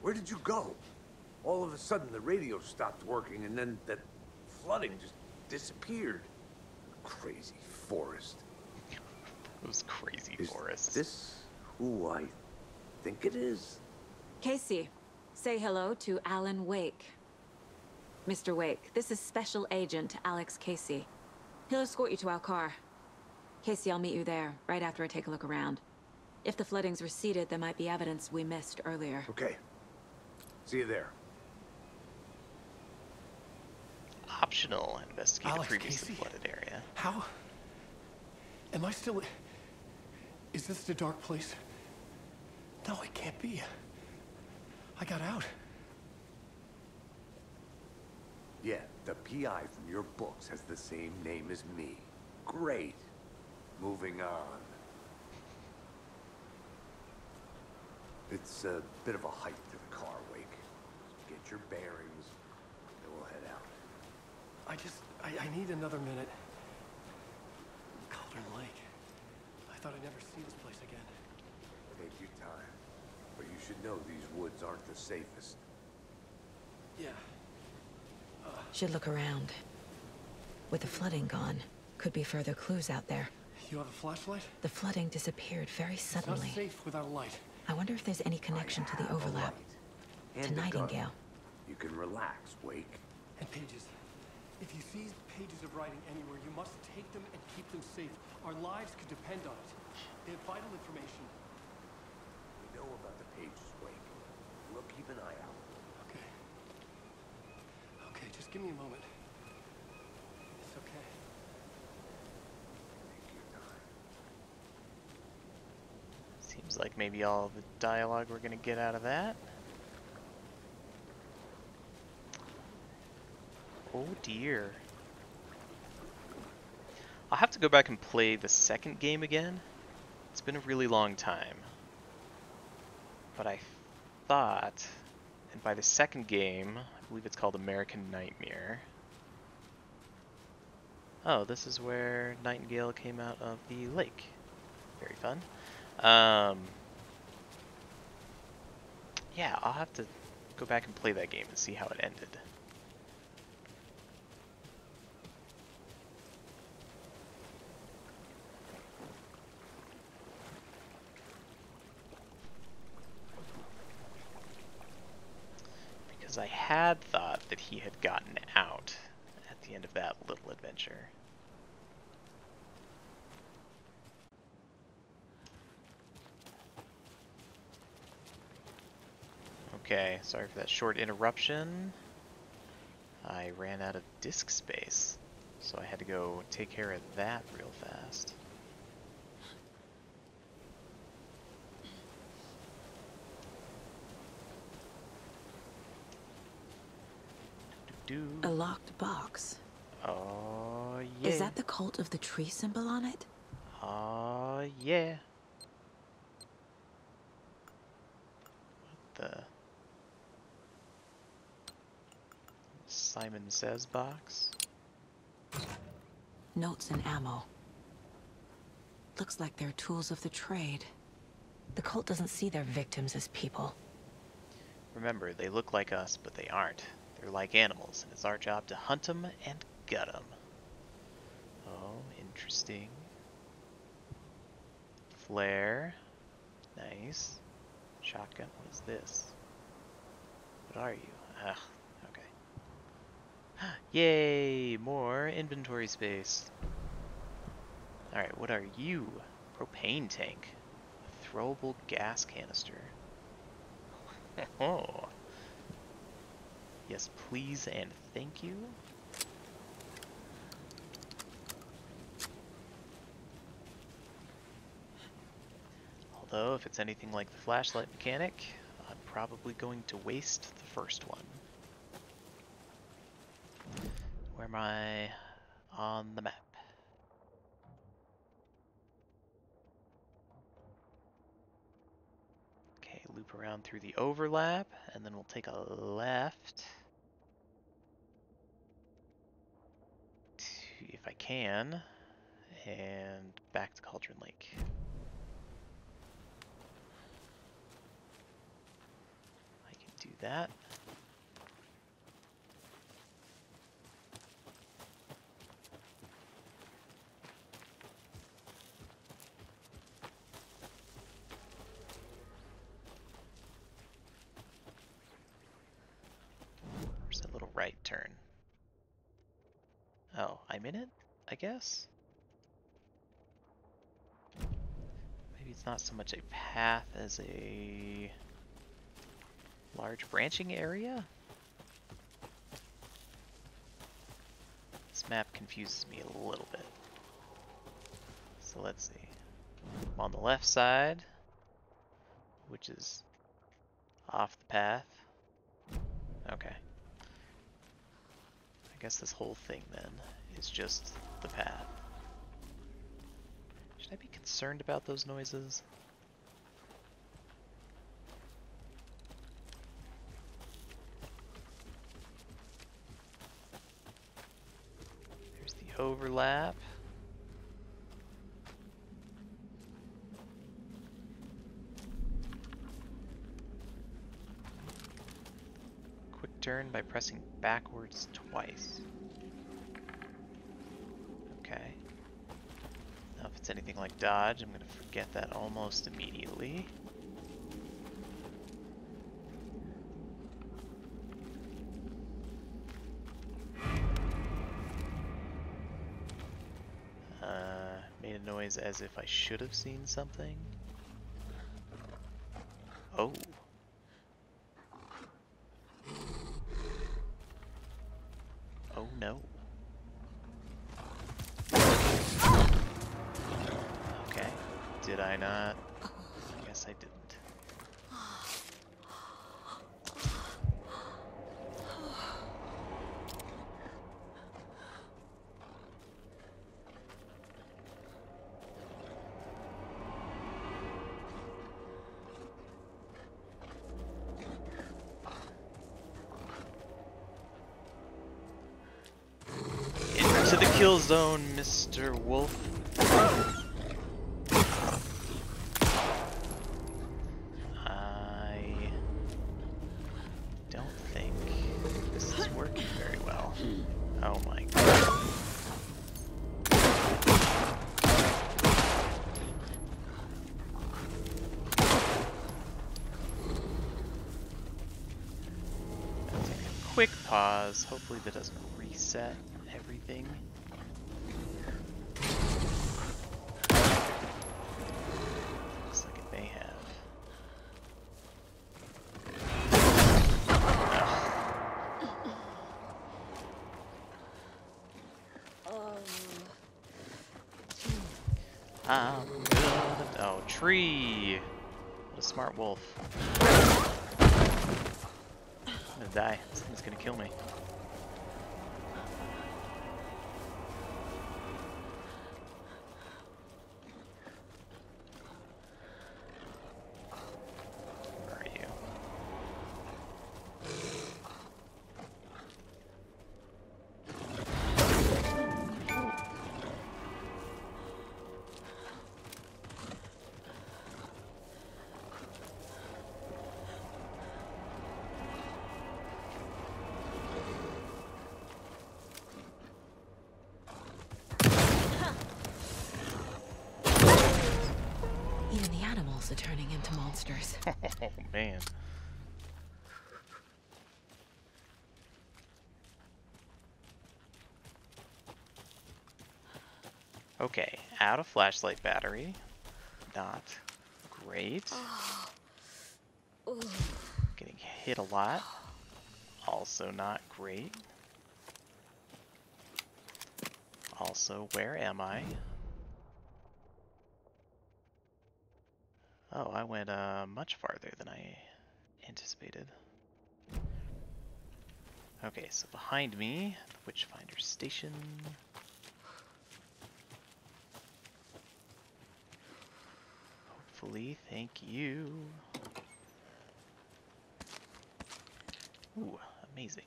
Where did you go? All of a sudden, the radio stopped working, and then that flooding just disappeared. Crazy forest. Those crazy Is forests. this who I think it is? Casey, say hello to Alan Wake. Mr. Wake, this is Special Agent Alex Casey. He'll escort you to our car. Casey, I'll meet you there, right after I take a look around. If the flooding's receded, there might be evidence we missed earlier. Okay. See you there. Optional, investigate a Alex previously Casey? flooded area. How? Am I still... Is this the dark place? No, it can't be. I got out. Yeah, the PI from your books has the same name as me. Great. Moving on. It's a bit of a hike to the car, Wake. Get your bearings, then we'll head out. I need another minute. Cauldron Lake. I thought I'd never see this place again. Take your time. But you should know these woods aren't the safest. Yeah. Should look around. With the flooding gone, could be further clues out there. You have a flashlight? The flooding disappeared very It's suddenly. not safe without a light. I wonder if there's any connection to the overlap. And To a gun. Nightingale. You can relax, Wake. And pages. If you see pages of writing anywhere, you must take them and keep them safe. Our lives could depend on it. They have vital information. We know about the pages, Wake. We'll keep an eye out. Okay. Okay, just give me a moment. It's okay. Take your time. Seems like maybe all the dialogue we're gonna get out of that. Oh dear. I'll have to go back and play the second game again. It's been a really long time. But I thought, and by the second game, I believe it's called American Nightmare. Oh, this is where Nightingale came out of the lake. Very fun. Yeah, I'll have to go back and play that game and see how it ended. Because I had thought that he had gotten out at the end of that little adventure. Okay, sorry for that short interruption. I ran out of disk space, so I had to go take care of that real fast. A locked box. Oh yeah. Is that the cult of the tree symbol on it? Oh yeah. What the? Simon Says box? Notes and ammo. Looks like they're tools of the trade. The cult doesn't see their victims as people. Remember, they look like us, but they aren't. They're like animals, and it's our job to hunt them and gut them. Oh, interesting. Flare. Nice. Shotgun. What is this? What are you? Ah, okay. Yay! More inventory space. Alright, what are you? Propane tank. A throwable gas canister. Oh. Yes, please and thank you. Although, if it's anything like the flashlight mechanic, I'm probably going to waste the first one. Where am I on the map? Okay, loop around through the overlap, and then we'll take a left. If I can, and back to Cauldron Lake. I can that. Where's that little right turn? Oh, I'm in it, I guess? Maybe it's not so much a path as a large branching area? This map confuses me a little bit. So let's see. I'm on the left side, which is off the path. Okay. I guess this whole thing then is just the path. Should I be concerned about those noises? There's the overlap. Quick turn by pressing backwards twice. Okay. Now if it's anything like dodge, I'm going to forget that almost immediately. Made a noise as if I should have seen something. Oh. Oh no. Okay. Did I not? I guess I didn't. To the kill zone, Mr. Wolf. I don't think this is working very well. Oh my god. I'll take a quick pause. Hopefully that doesn't reset everything. Looks like it may have. I'm gonna... Oh, tree! What a smart wolf. I'm gonna die. This thing's gonna kill me. Are turning into monsters. Oh man. Okay, out of flashlight battery. Not great. Getting hit a lot. Also not great. Also, where am I? Oh, I went much farther than I anticipated. Okay, so behind me, the Witchfinder Station. Hopefully, thank you. Ooh, amazing.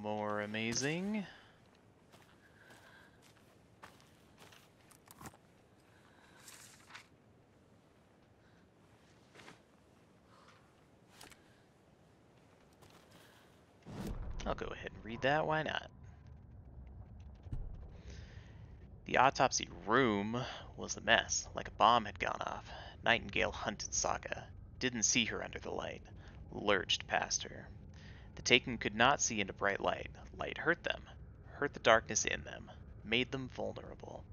More amazing. read that, why not? The autopsy room was a mess, like a bomb had gone off. Nightingale hunted Saga, didn't see her under the light, lurched past her. The Taken could not see into bright light. Light hurt them, hurt the darkness in them, made them vulnerable.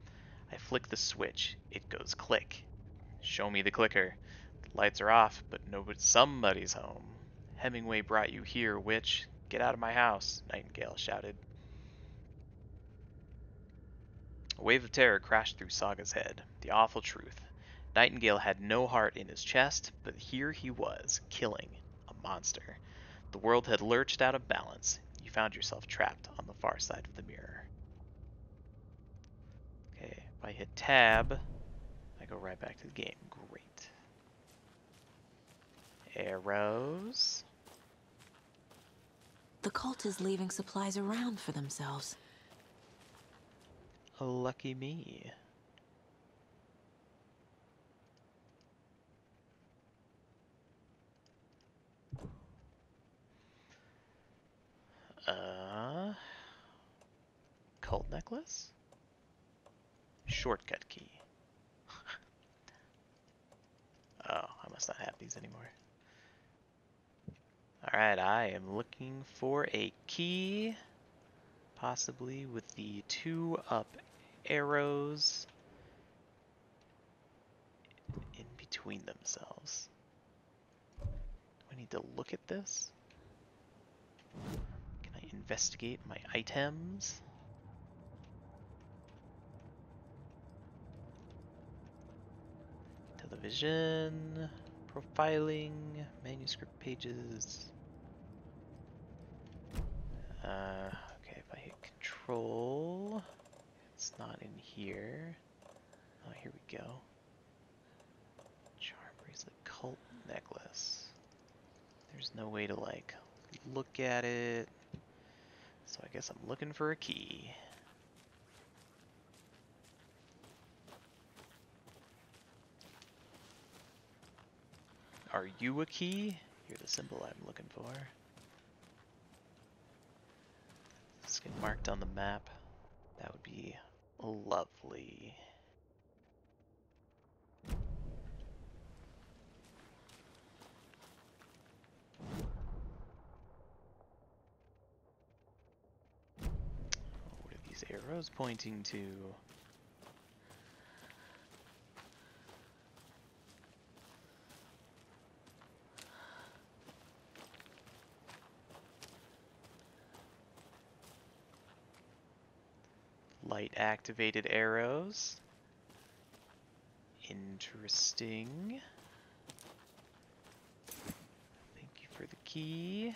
I flick the switch, it goes click. Show me the clicker. The lights are off, but somebody's home. Hemingway brought you here, witch. Get out of my house, Nightingale shouted. A wave of terror crashed through Saga's head. The awful truth. Nightingale had no heart in his chest, but here he was, killing a monster. The world had lurched out of balance. You found yourself trapped on the far side of the mirror. Okay, if I hit tab, I go right back to the game. Great. Arrows. The cult is leaving supplies around for themselves. Lucky me. Cult necklace? Shortcut key. Oh, I must not have these anymore. Alright, I am looking for a key, possibly with the 2 up arrows in between themselves. Do I need to look at this? Can I investigate my items? Television, profiling, manuscript pages. Okay, if I hit control, it's not in here. Oh, here we go. Charm bracelet, cult necklace. There's no way to like look at it, so I guess I'm looking for a key. Are you a key? You're the symbol I'm looking for. Let's get marked on the map. That would be lovely. What are these arrows pointing to? Light activated arrows. Interesting. Thank you for the key.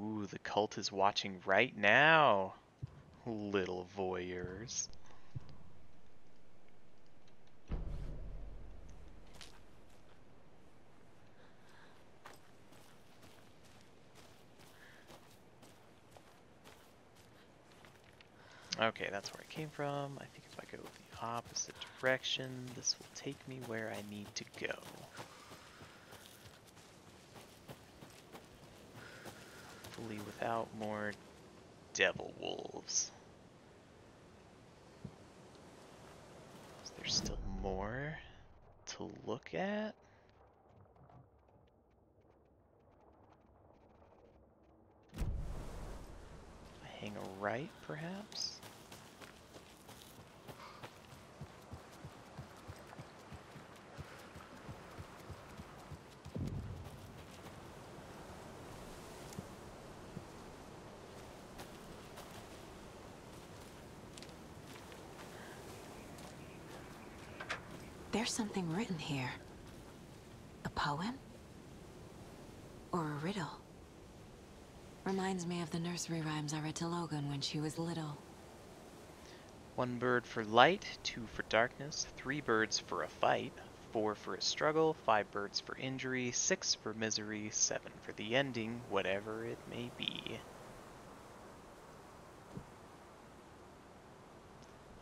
Ooh, the cult is watching right now. Little voyeurs. Okay, that's where I came from. I think if I go the opposite direction, this will take me where I need to go. Hopefully without more devil wolves. Is there still more to look at? I hang a right, perhaps? There's something written here. A poem? Or a riddle? Reminds me of the nursery rhymes I read to Logan when she was little. 1 bird for light, 2 for darkness, 3 birds for a fight, 4 for a struggle, 5 birds for injury, 6 for misery, 7 for the ending, whatever it may be.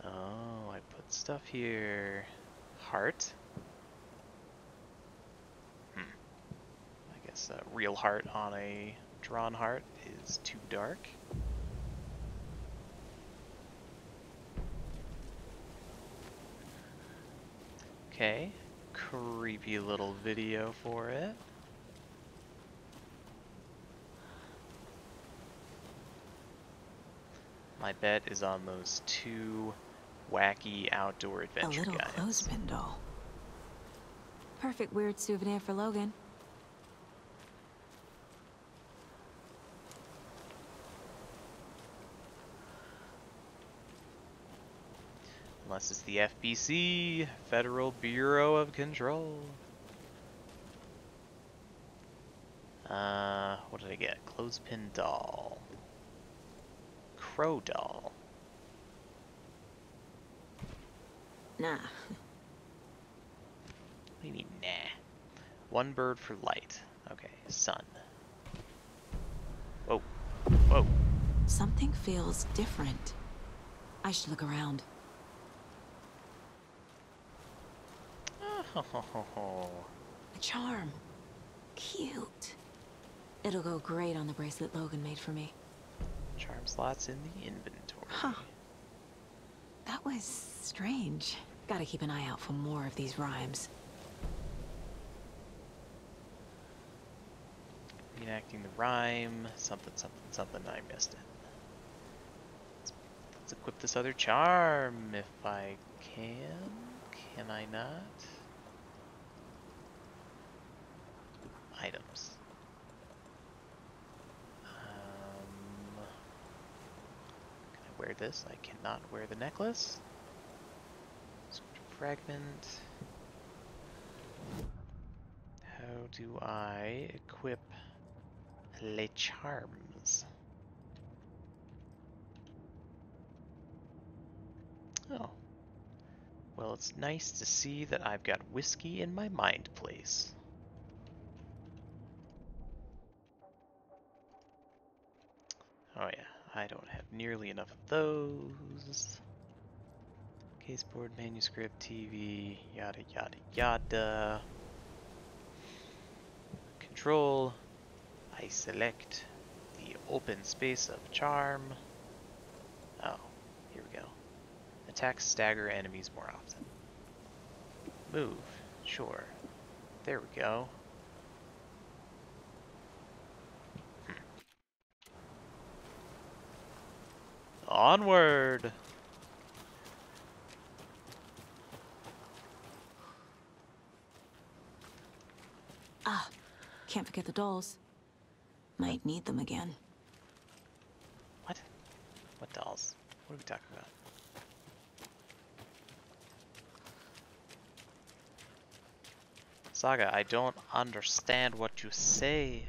Oh, I put stuff here. Heart. I guess a real heart on a drawn heart is too dark. Okay, creepy little video for it. My bet is on those 2 wacky outdoor adventure A little guides. clothespin doll. Perfect weird souvenir for Logan. Unless it's the FBC, Federal Bureau of Control. What did I get? Clothespin doll. Crow doll. Nah. What do you mean, nah? 1 bird for light. Okay, sun. Whoa. Whoa. Something feels different. I should look around. Oh. A charm. Cute. It'll go great on the bracelet Logan made for me. Charm slots in the inventory. Huh. That was strange. Gotta keep an eye out for more of these rhymes. Reenacting the rhyme. Something, something, something. I missed it. Let's equip this other charm if I can. Can I not? Items. Can I wear this? I cannot wear the necklace. Fragment. How do I equip les charms? Oh. Well, it's nice to see that I've got whiskey in my mind place. Oh yeah, I don't have nearly enough of those. Caseboard, manuscript, TV, yada yada yada. Control. I select the open space of charm. Oh, here we go. Attack, stagger enemies more often. Move, sure. There we go. Onward! Ah, can't forget the dolls. Might need them again. What? What dolls? What are we talking about? Saga, I don't understand what you say.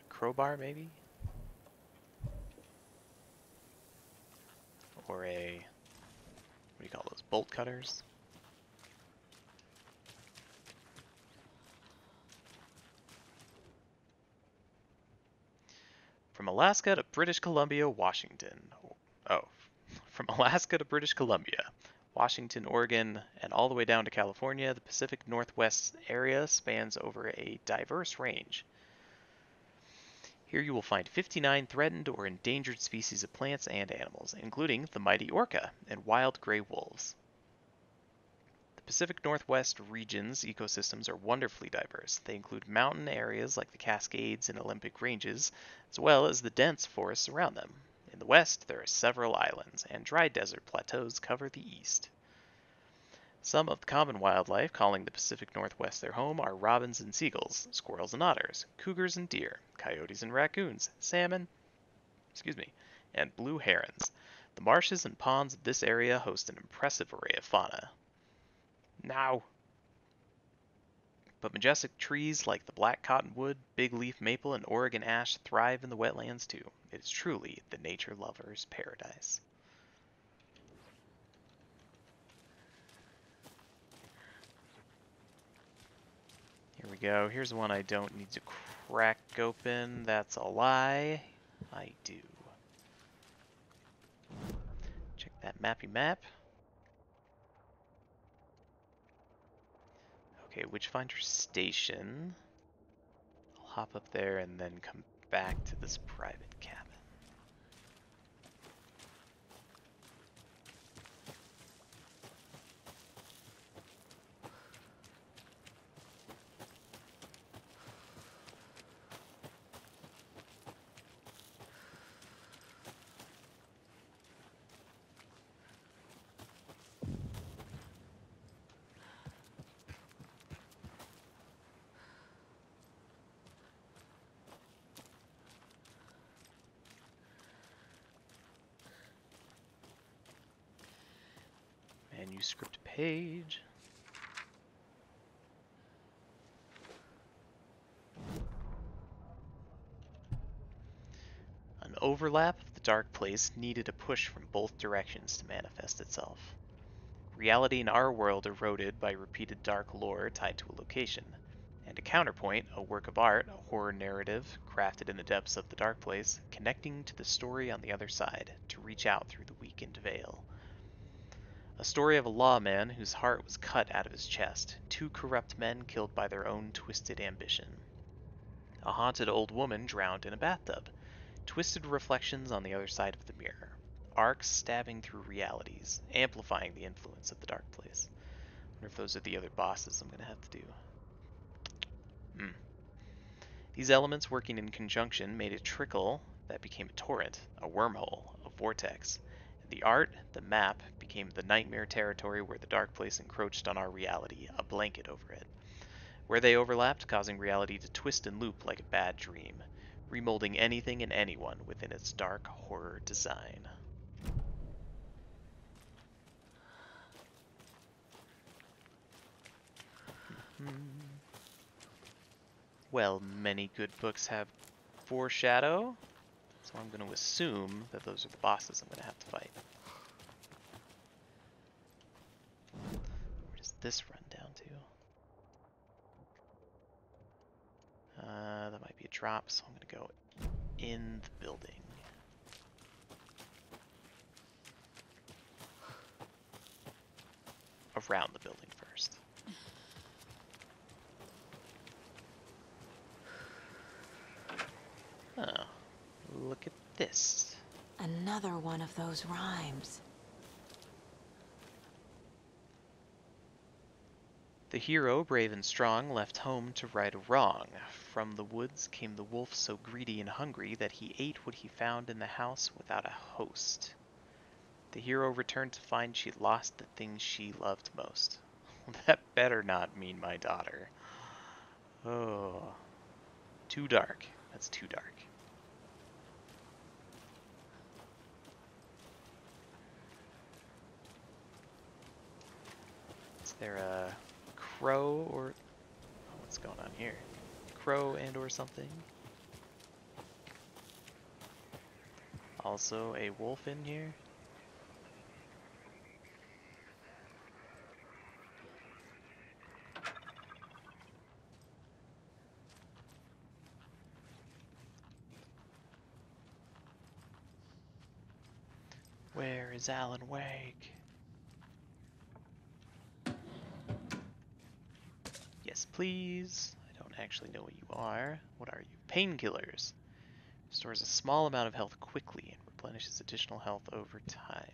Crowbar, maybe? Or a... what do you call those? Bolt cutters? From Alaska to British Columbia, Washington. Oh, from Alaska to British Columbia, Washington, Oregon, and all the way down to California, the Pacific Northwest area spans over a diverse range. Here you will find 59 threatened or endangered species of plants and animals, including the mighty orca and wild gray wolves. The Pacific Northwest region's ecosystems are wonderfully diverse. They include mountain areas like the Cascades and Olympic Ranges, as well as the dense forests around them. In the west, there are several islands, and dry desert plateaus cover the east. Some of the common wildlife calling the Pacific Northwest their home are robins and seagulls, squirrels and otters, cougars and deer, coyotes and raccoons, salmon, and blue herons. The marshes and ponds of this area host an impressive array of fauna. Now, but majestic trees like the black cottonwood, big leaf maple, and Oregon ash thrive in the wetlands too. It is truly the nature lover's paradise. Here we go. Here's one I don't need to crack open. That's a lie. I do. Check that mappy map. Okay, Witchfinder Station. I'll hop up there and then come back to this private cabin. Manuscript page. An overlap of the dark place needed a push from both directions to manifest itself. Reality in our world eroded by repeated dark lore tied to a location, and a counterpoint, a work of art, a horror narrative crafted in the depths of the dark place, connecting to the story on the other side to reach out through the weakened veil. A story of a lawman whose heart was cut out of his chest, two corrupt men killed by their own twisted ambition. A haunted old woman drowned in a bathtub, twisted reflections on the other side of the mirror, arcs stabbing through realities, amplifying the influence of the dark place. I wonder if those are the other bosses I'm going to have to do. These elements working in conjunction made a trickle that became a torrent, a wormhole, a vortex. The art, the map, became the nightmare territory where the dark place encroached on our reality, a blanket over it. Where they overlapped, causing reality to twist and loop like a bad dream, remolding anything and anyone within its dark horror design. Well, many good books have foreshadow, so I'm going to assume that those are the bosses I'm going to have to fight. Where does this run down to? That might be a drop, so I'm going to go in the building. Around the building first. Oh, look at this. Another one of those rhymes. The hero, brave and strong, left home to right a wrong. From the woods came the wolf so greedy and hungry that he ate what he found in the house without a host. The hero returned to find she'd lost the things she loved most. That better not mean my daughter. Oh. Too dark. That's too dark. Is there a crow or... Oh, what's going on here? Crow and or something? Also a wolf in here? Where is Alan Wake? Yes, please. I don't actually know what you are. What are you? Painkillers. Restores a small amount of health quickly and replenishes additional health over time.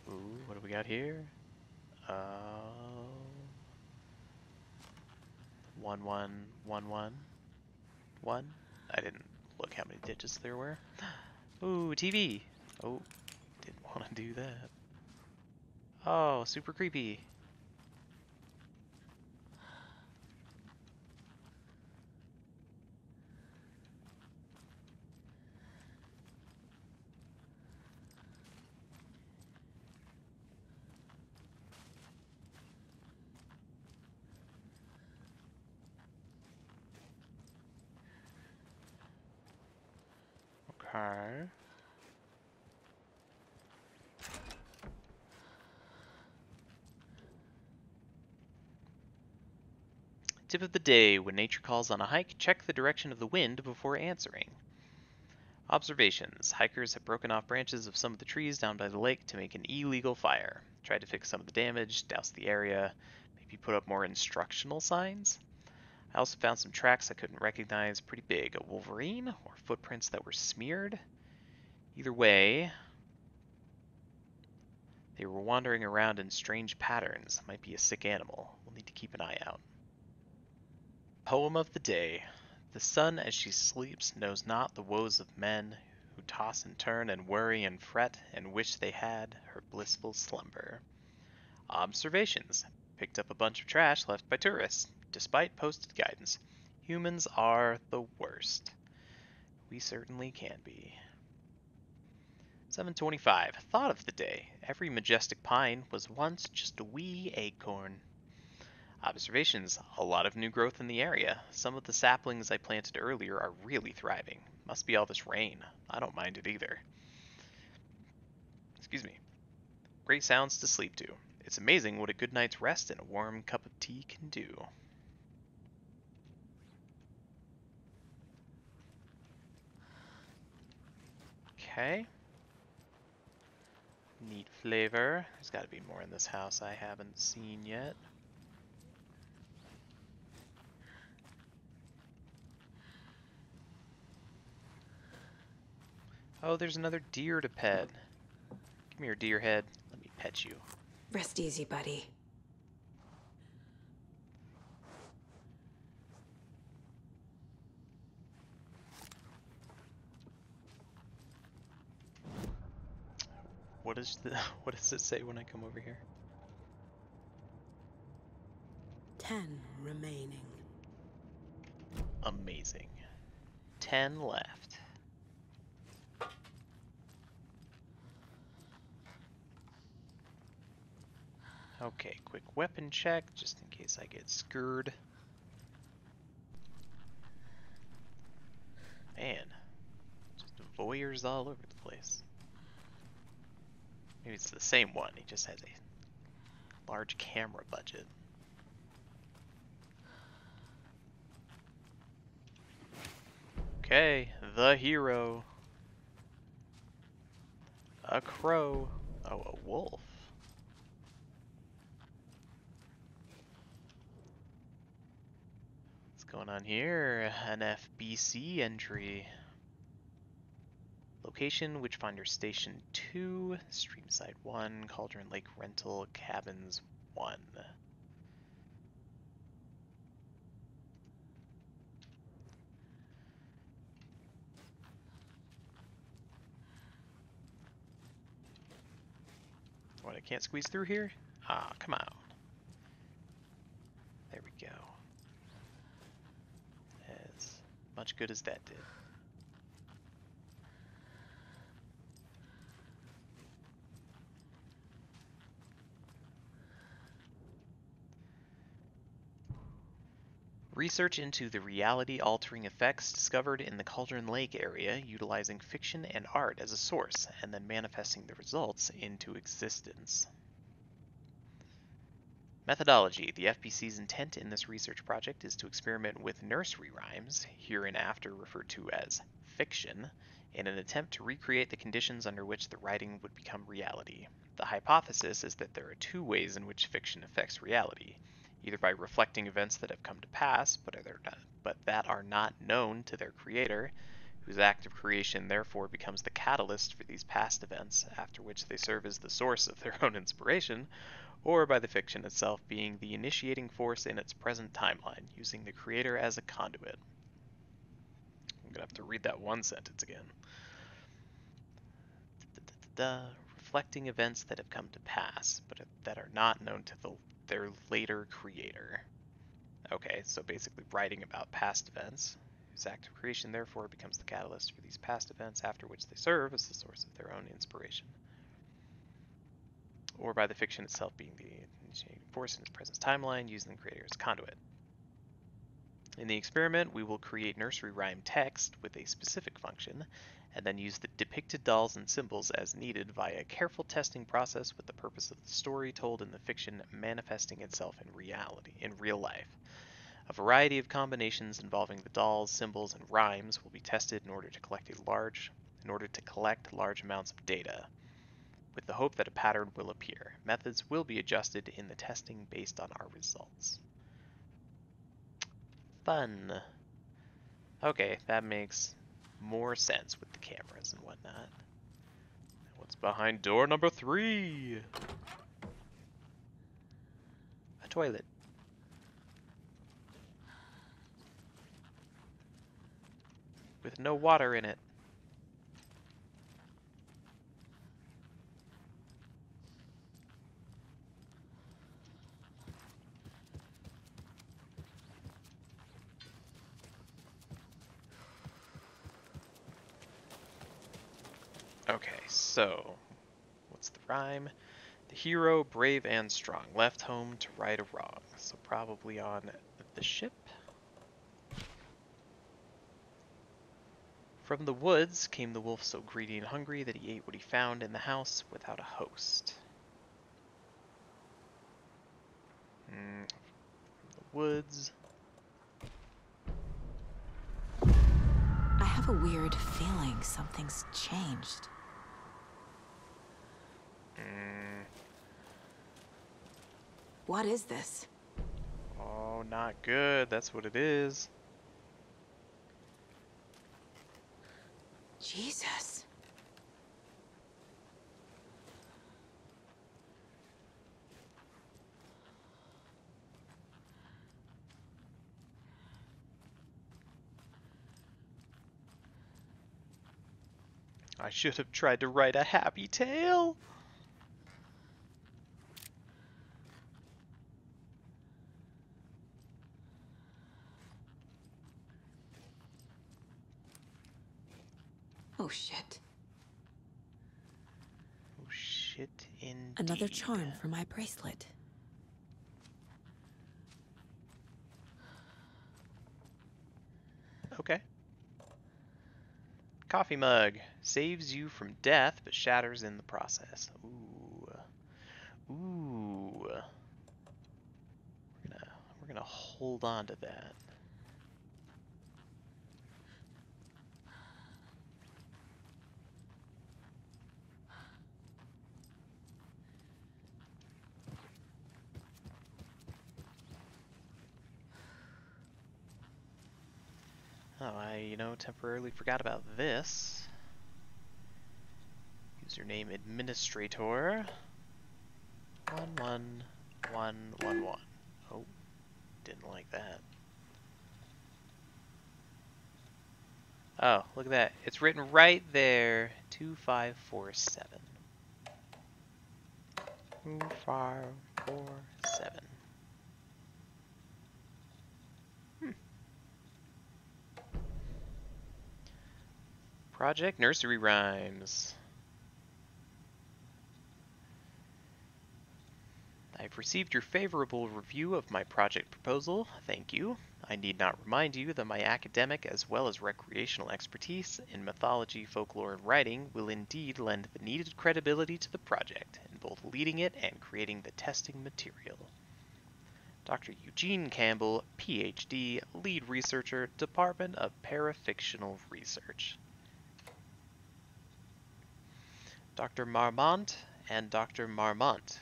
Ooh, what do we got here? 11111. I didn't look how many digits there were. Ooh, TV. Oh, didn't want to do that. Oh, super creepy. Okay. Tip of the day: when nature calls on a hike, check the direction of the wind before answering. Observations: hikers have broken off branches of some of the trees down by the lake to make an illegal fire. Tried to fix some of the damage, douse the area, maybe put up more instructional signs. I also found some tracks I couldn't recognize, pretty big. A wolverine or footprints that were smeared? Either way, they were wandering around in strange patterns. Might be a sick animal. We'll need to keep an eye out. Poem of the day. The sun as she sleeps knows not the woes of men who toss and turn and worry and fret and wish they had her blissful slumber. Observations. Picked up a bunch of trash left by tourists. Despite posted guidance, humans are the worst. We certainly can be. 7:25. Thought of the day. Every majestic pine was once just a wee acorn. Observations. A lot of new growth in the area. Some of the saplings I planted earlier are really thriving. Must be all this rain. I don't mind it either. Excuse me. Great sounds to sleep to. It's amazing what a good night's rest and a warm cup of tea can do. Okay. Neat flavor. There's got to be more in this house I haven't seen yet. Oh, there's another deer to pet. Come here, deer head. Let me pet you. Rest easy, buddy. What does it say when I come over here? 10 remaining. Amazing. 10 left. Okay, quick weapon check, just in case I get scurred. Man, just voyeurs all over the place. Maybe it's the same one, he just has a large camera budget. Okay, the hero. A crow. Oh, a wolf. What's going on here? An FBC entry. Location: Witchfinder Station 2, Streamside 1, Cauldron Lake Rental, Cabins 1. What, I can't squeeze through here? Ah, come on. There we go. As much good as that did. Research into the reality-altering effects discovered in the Cauldron Lake area, utilizing fiction and art as a source, and then manifesting the results into existence. Methodology: the FBC's intent in this research project is to experiment with nursery rhymes, hereinafter referred to as fiction, in an attempt to recreate the conditions under which the writing would become reality. The hypothesis is that there are two ways in which fiction affects reality: either by reflecting events that have come to pass, but that are not known to their creator, whose act of creation therefore becomes the catalyst for these past events, after which they serve as the source of their own inspiration, or by the fiction itself being the initiating force in its present timeline, using the creator as a conduit. I'm gonna have to read that one sentence again. Reflecting events that have come to pass, but that are not known to their later creator. Okay, so basically writing about past events, whose act of creation therefore becomes the catalyst for these past events, after which they serve as the source of their own inspiration. Or by the fiction itself being the initiating force in its present timeline, using the creator as conduit. In the experiment, we will create nursery rhyme text with a specific function, and then use the depicted dolls and symbols as needed via a careful testing process with the purpose of the story told in the fiction manifesting itself in real life. A variety of combinations involving the dolls, symbols, and rhymes will be tested in order to collect large amounts of data, with the hope that a pattern will appear. Methods will be adjusted in the testing based on our results. Fun. Okay, that makes more sense with the cameras and whatnot. What's behind door number 3? A toilet. With no water in it. Okay, so what's the rhyme? The hero, brave and strong, left home to right a wrong. So probably on the ship. From the woods came the wolf so greedy and hungry that he ate what he found in the house without a host. From the woods. I have a weird feeling something's changed. What is this? Oh, not good. That's what it is. Jesus. I should have tried to write a happy tale. Oh shit. Oh shit, indeed. Another charm for my bracelet. Okay. Coffee mug. Saves you from death, but shatters in the process. Ooh. Ooh. We're gonna hold on to that. Oh, I, temporarily forgot about this. Username administrator. 11111. Oh, didn't like that. Oh, look at that. It's written right there. 2547. 2547. Project Nursery Rhymes. I've received your favorable review of my project proposal. Thank you. I need not remind you that my academic as well as recreational expertise in mythology, folklore, and writing will indeed lend the needed credibility to the project in both leading it and creating the testing material. Dr. Eugene Campbell, PhD, Lead Researcher, Department of Parafictional Research. Dr. Marmont and Dr. Marmont.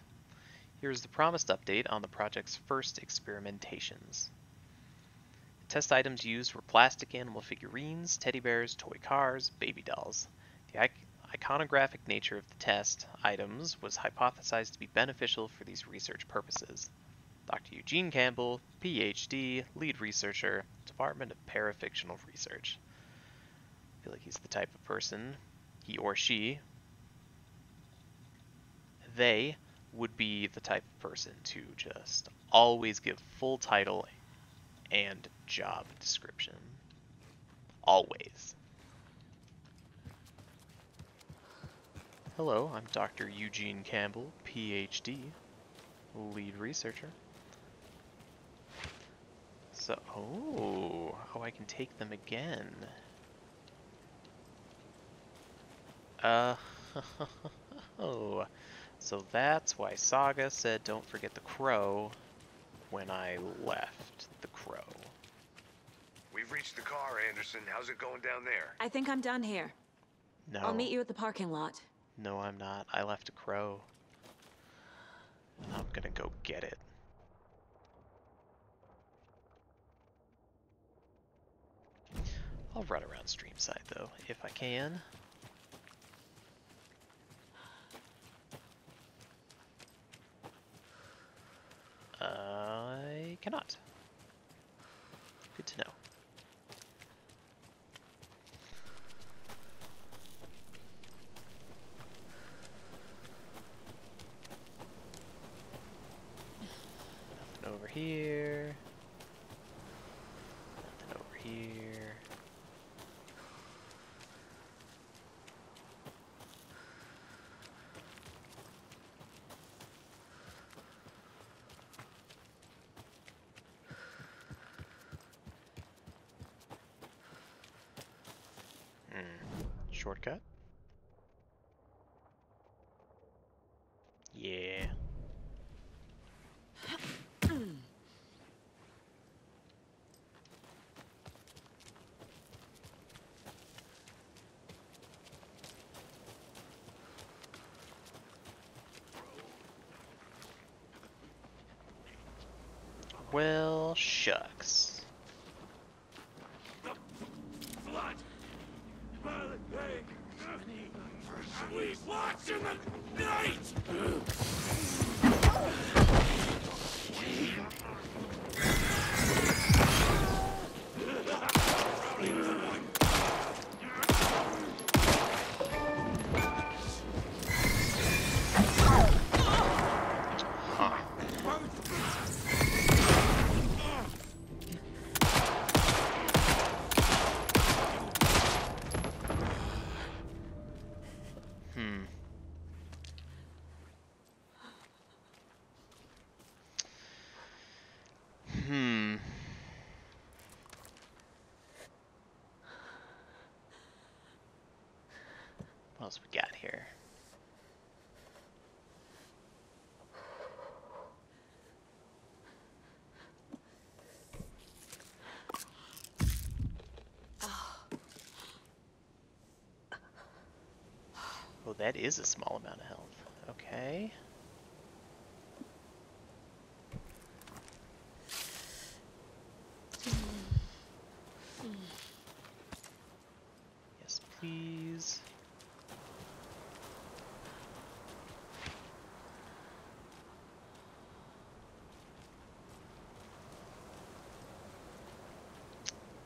Here's the promised update on the project's first experimentations. Test items used were plastic animal figurines, teddy bears, toy cars, baby dolls. The iconographic nature of the test items was hypothesized to be beneficial for these research purposes. Dr. Eugene Campbell, PhD, Lead Researcher, Department of Parafictional Research. I feel like he's the type of person, he or she, they would be the type of person to just always give full title and job description. Always. Hello, I'm Dr. Eugene Campbell, PhD, Lead Researcher. So, oh, I can take them again. Oh, so that's why Saga said don't forget the crow when I left the crow. We've reached the car, Anderson. How's it going down there? I think I'm done here. No. I'll meet you at the parking lot. No, I'm not. I left a crow. And I'm gonna go get it. I'll run around streamside though, if I can. I cannot. Good to know. Nothing over here. Nothing over here. Shortcut? Yeah. Well, shucks. Blood! Violet Bay! Sweet watch in the night! What else we got here? Oh, that is a small amount of health. Okay. Yes, please.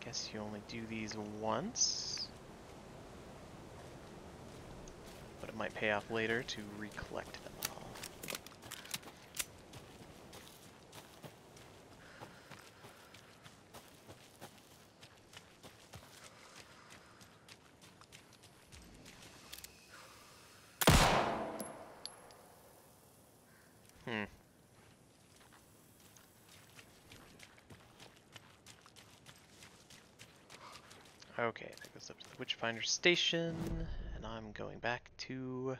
Guess you only do these once. But it might pay off later to recollect them all. Okay, that goes up to the Witchfinder Station, and I'm going back to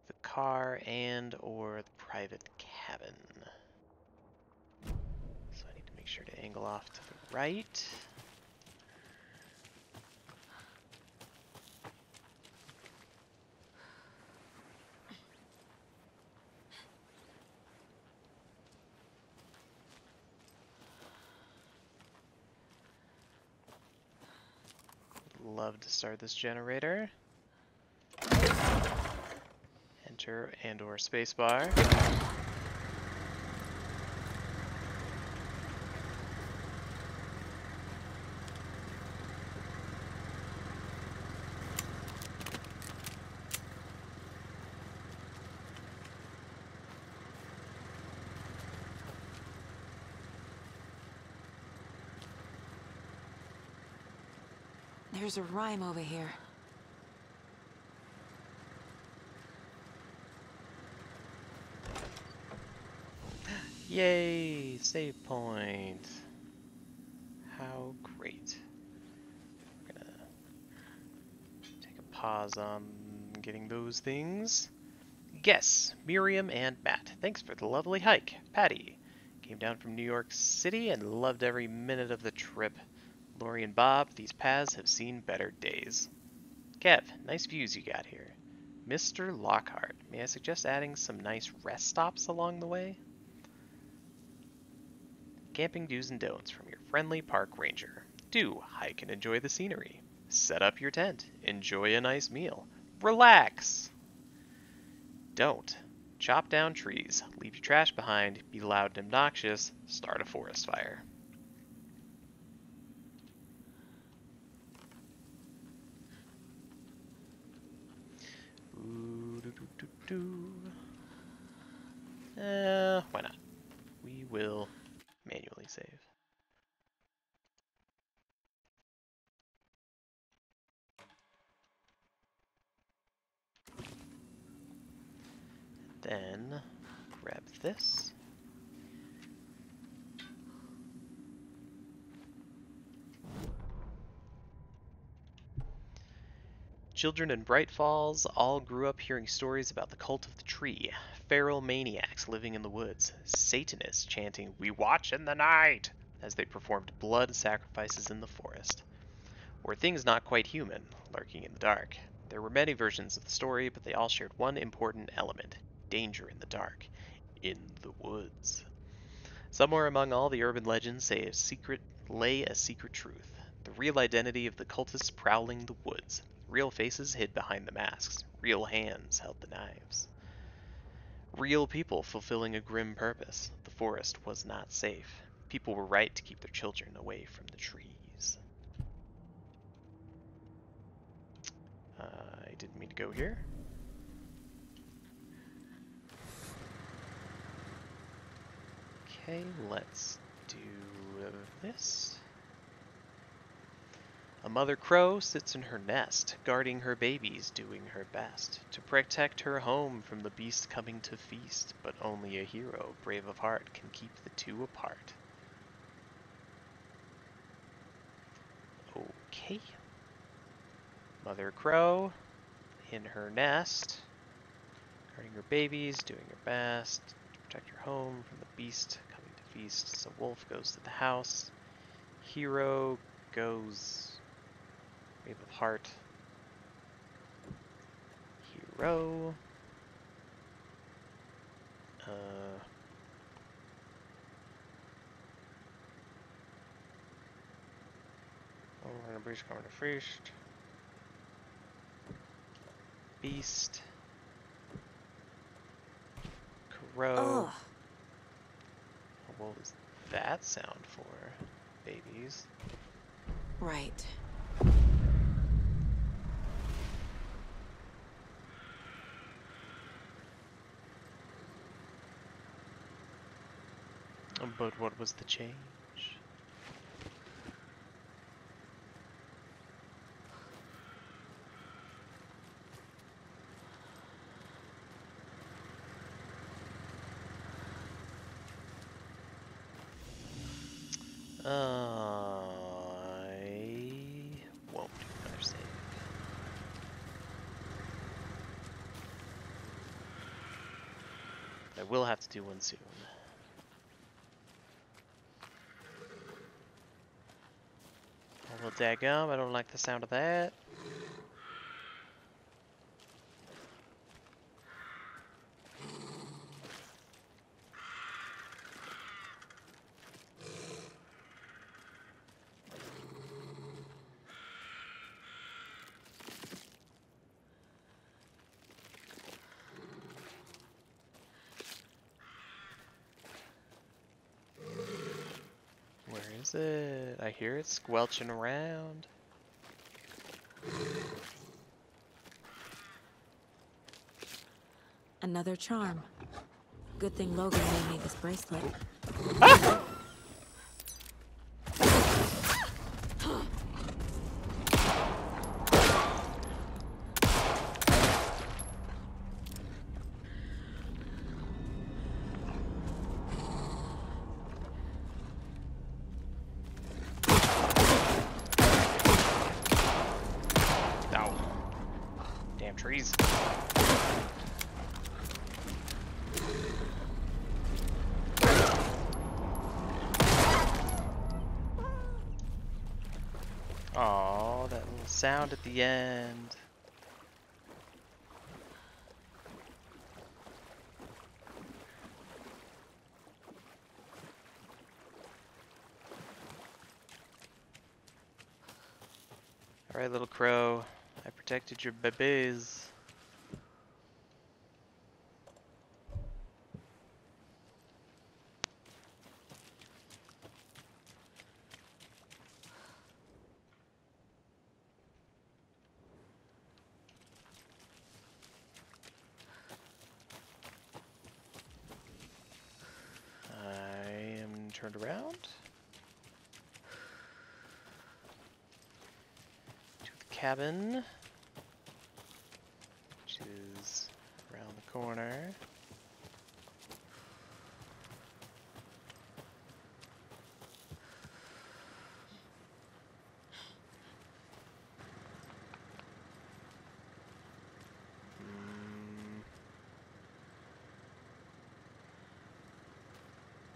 the car and or the private cabin. So I need to make sure to angle off to the right. Love to start this generator. Enter and or spacebar. There's a rhyme over here. Yay! Save point. How great. We're gonna take a pause on getting those things. Guess, Miriam and Matt. Thanks for the lovely hike. Patty came down from New York City and loved every minute of the trip. Lori and Bob, these paths have seen better days. Kev, nice views you got here. Mr. Lockhart, may I suggest adding some nice rest stops along the way? Camping do's and don'ts from your friendly park ranger. Do hike and enjoy the scenery. Set up your tent. Enjoy a nice meal. Relax. Don't chop down trees. Leave your trash behind. Be loud and obnoxious. Start a forest fire. Why not? We will manually save. Then grab this. Children in Bright Falls all grew up hearing stories about the cult of the tree, feral maniacs living in the woods, Satanists chanting, "We watch in the night," as they performed blood sacrifices in the forest. Or things not quite human, lurking in the dark. There were many versions of the story, but they all shared one important element: danger in the dark, in the woods. Somewhere among all the urban legends lay a secret truth. The real identity of the cultists prowling the woods. Real faces hid behind the masks. Real hands held the knives. Real people fulfilling a grim purpose. The forest was not safe. People were right to keep their children away from the trees. I didn't mean to go here. Okay, let's do this. A mother crow sits in her nest, guarding her babies, doing her best to protect her home from the beast coming to feast. But only a hero, brave of heart, can keep the two apart. Okay. Mother crow in her nest, guarding her babies, doing her best to protect her home from the beast coming to feast. So wolf goes to the house. Hero goes... Brave of heart. Hero. Over in a breach coming to feast. Beast. Crow. Ugh. What was that sound for? Babies. Right. But what was the change? I won't do another save. I will have to do one soon. Well, daggum, I don't like the sound of that. Where is it? I hear it squelching around. Another charm. Good thing Logan made me this bracelet. Ah! Trees. Oh, that little sound at the end. Alright, little crow. I protected your babies. I am turned around. Cabin, which is around the corner.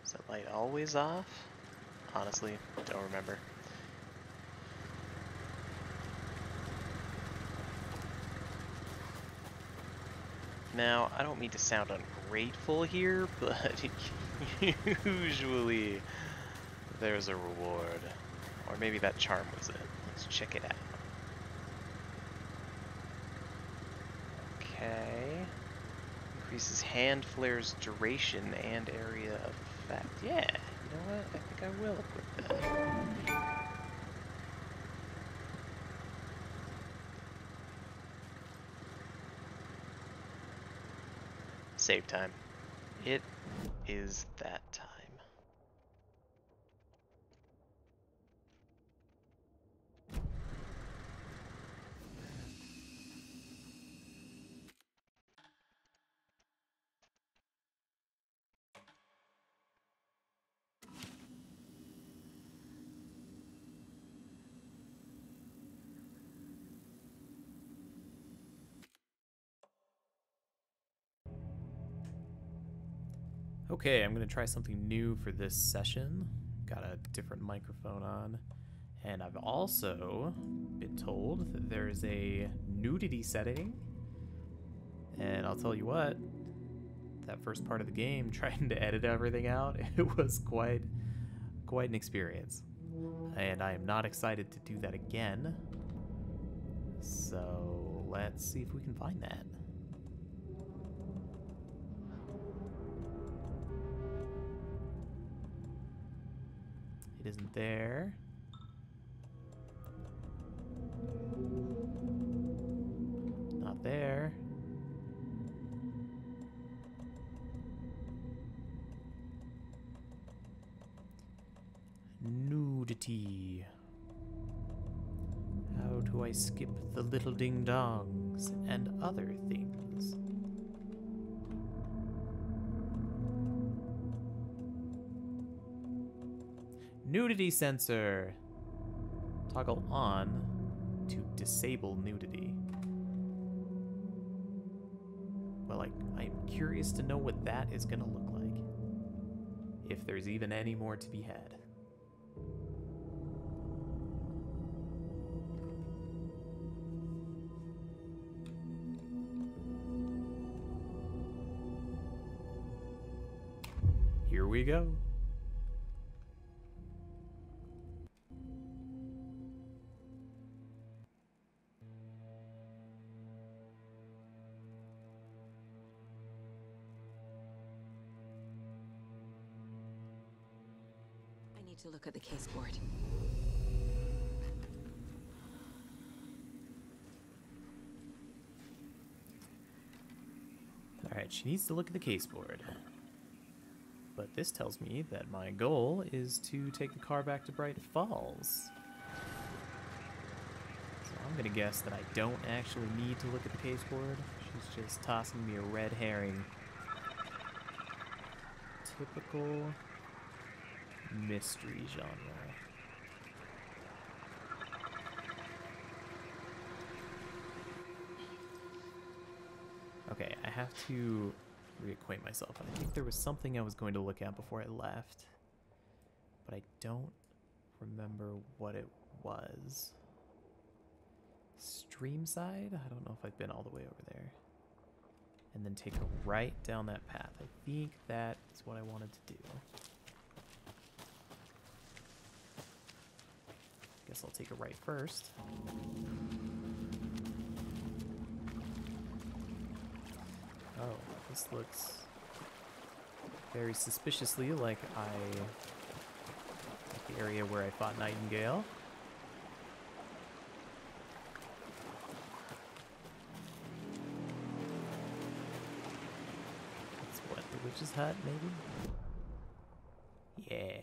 Is that light always off? Honestly, don't remember. Now, I don't mean to sound ungrateful here, but usually there's a reward. Or maybe that charm was it. Let's check it out. Okay. Increases hand flare's duration and area of effect. Yeah, you know what? I think I will equip that. Save time. It is that time. Okay, I'm going to try something new for this session. Got a different microphone on. And I've also been told that there's a nudity setting. And I'll tell you what, that first part of the game, trying to edit everything out, it was quite an experience. And I am not excited to do that again. So let's see if we can find that. It isn't there. Not there. Nudity. How do I skip the little ding-dongs and other things? Nudity sensor. Toggle on to disable nudity. Well, I'm curious to know what that is going to look like. If there's even any more to be had. Here we go. I need to look at the case board. Alright, she needs to look at the case board. But this tells me that my goal is to take the car back to Bright Falls. So I'm gonna guess that I don't actually need to look at the case board. She's just tossing me a red herring. Typical mystery genre. Okay, I have to reacquaint myself. I think there was something I was going to look at before I left, but I don't remember what it was. Streamside? I don't know if I've been all the way over there. And then take a right down that path. I think that is what I wanted to do. Guess I'll take a right first. Oh, this looks very suspiciously like the area where I fought Nightingale. That's what, the witch's hut, maybe? Yeah.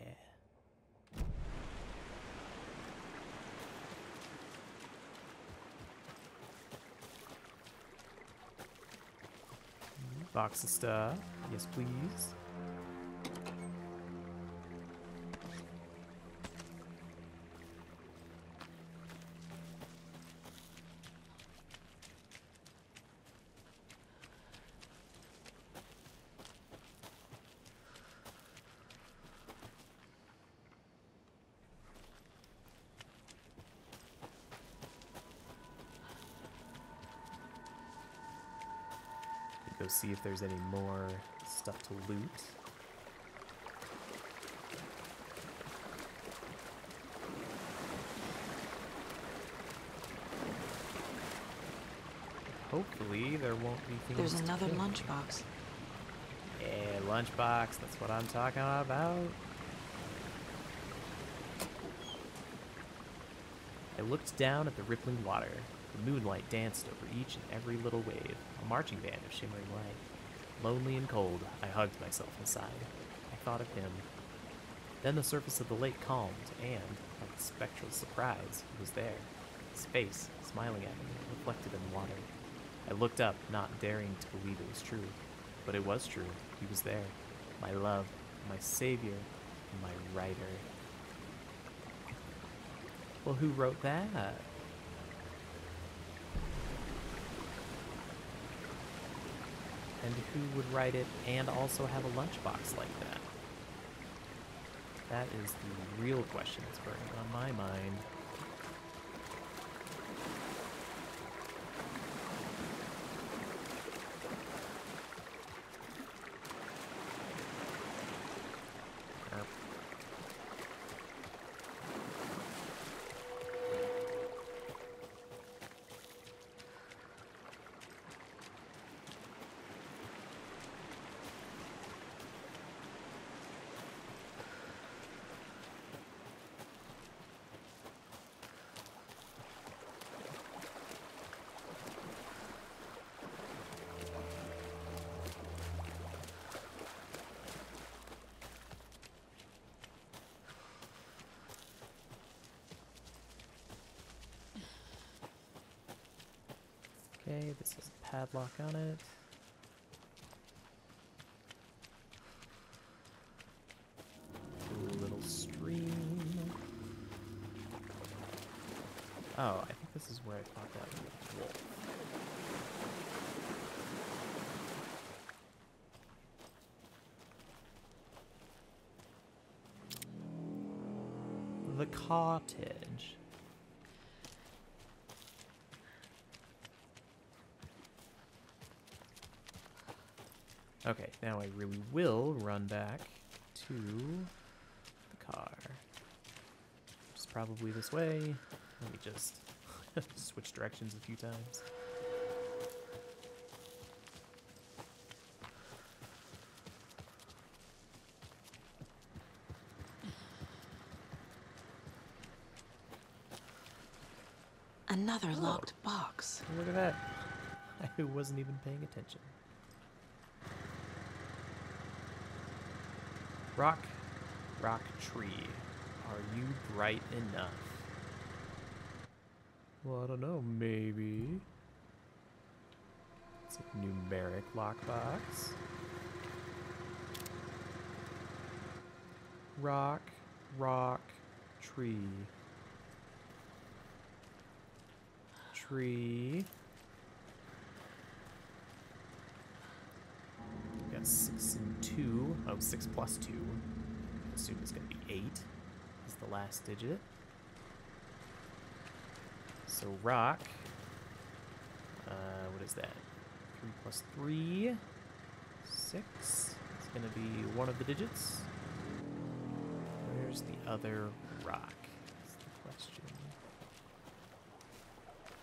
Box of stuff. Yes, please. Go see if there's any more stuff to loot. Hopefully there won't be things. There's another to lunchbox. Yeah, lunchbox, that's what I'm talking about. I looked down at the rippling water. The moonlight danced over each and every little wave, a marching band of shimmering light. Lonely and cold, I hugged myself and sighed. I thought of him. Then the surface of the lake calmed, and, like a spectral surprise, he was there. His face, smiling at me, reflected in the water. I looked up, not daring to believe it was true. But it was true. He was there. My love, my savior, and my writer. Well, who wrote that? And who would write it and also have a lunchbox like that? That is the real question that's burning on my mind. Okay, this has a padlock on it. A little stream. Oh, I think this is where I fought that wolf. The cottage. Okay, now I really will run back to the car. It's probably this way. Let me just switch directions a few times. Another locked box. Look at that. I wasn't even paying attention. Rock tree. Are you bright enough? Well, I don't know, maybe. It's a numeric lockbox. Rock, tree. Tree. Oh, 6 plus 2. I assume it's going to be 8 is the last digit. So rock. What is that? 3 plus 3. 6. It's going to be one of the digits. Where's the other rock? That's the question.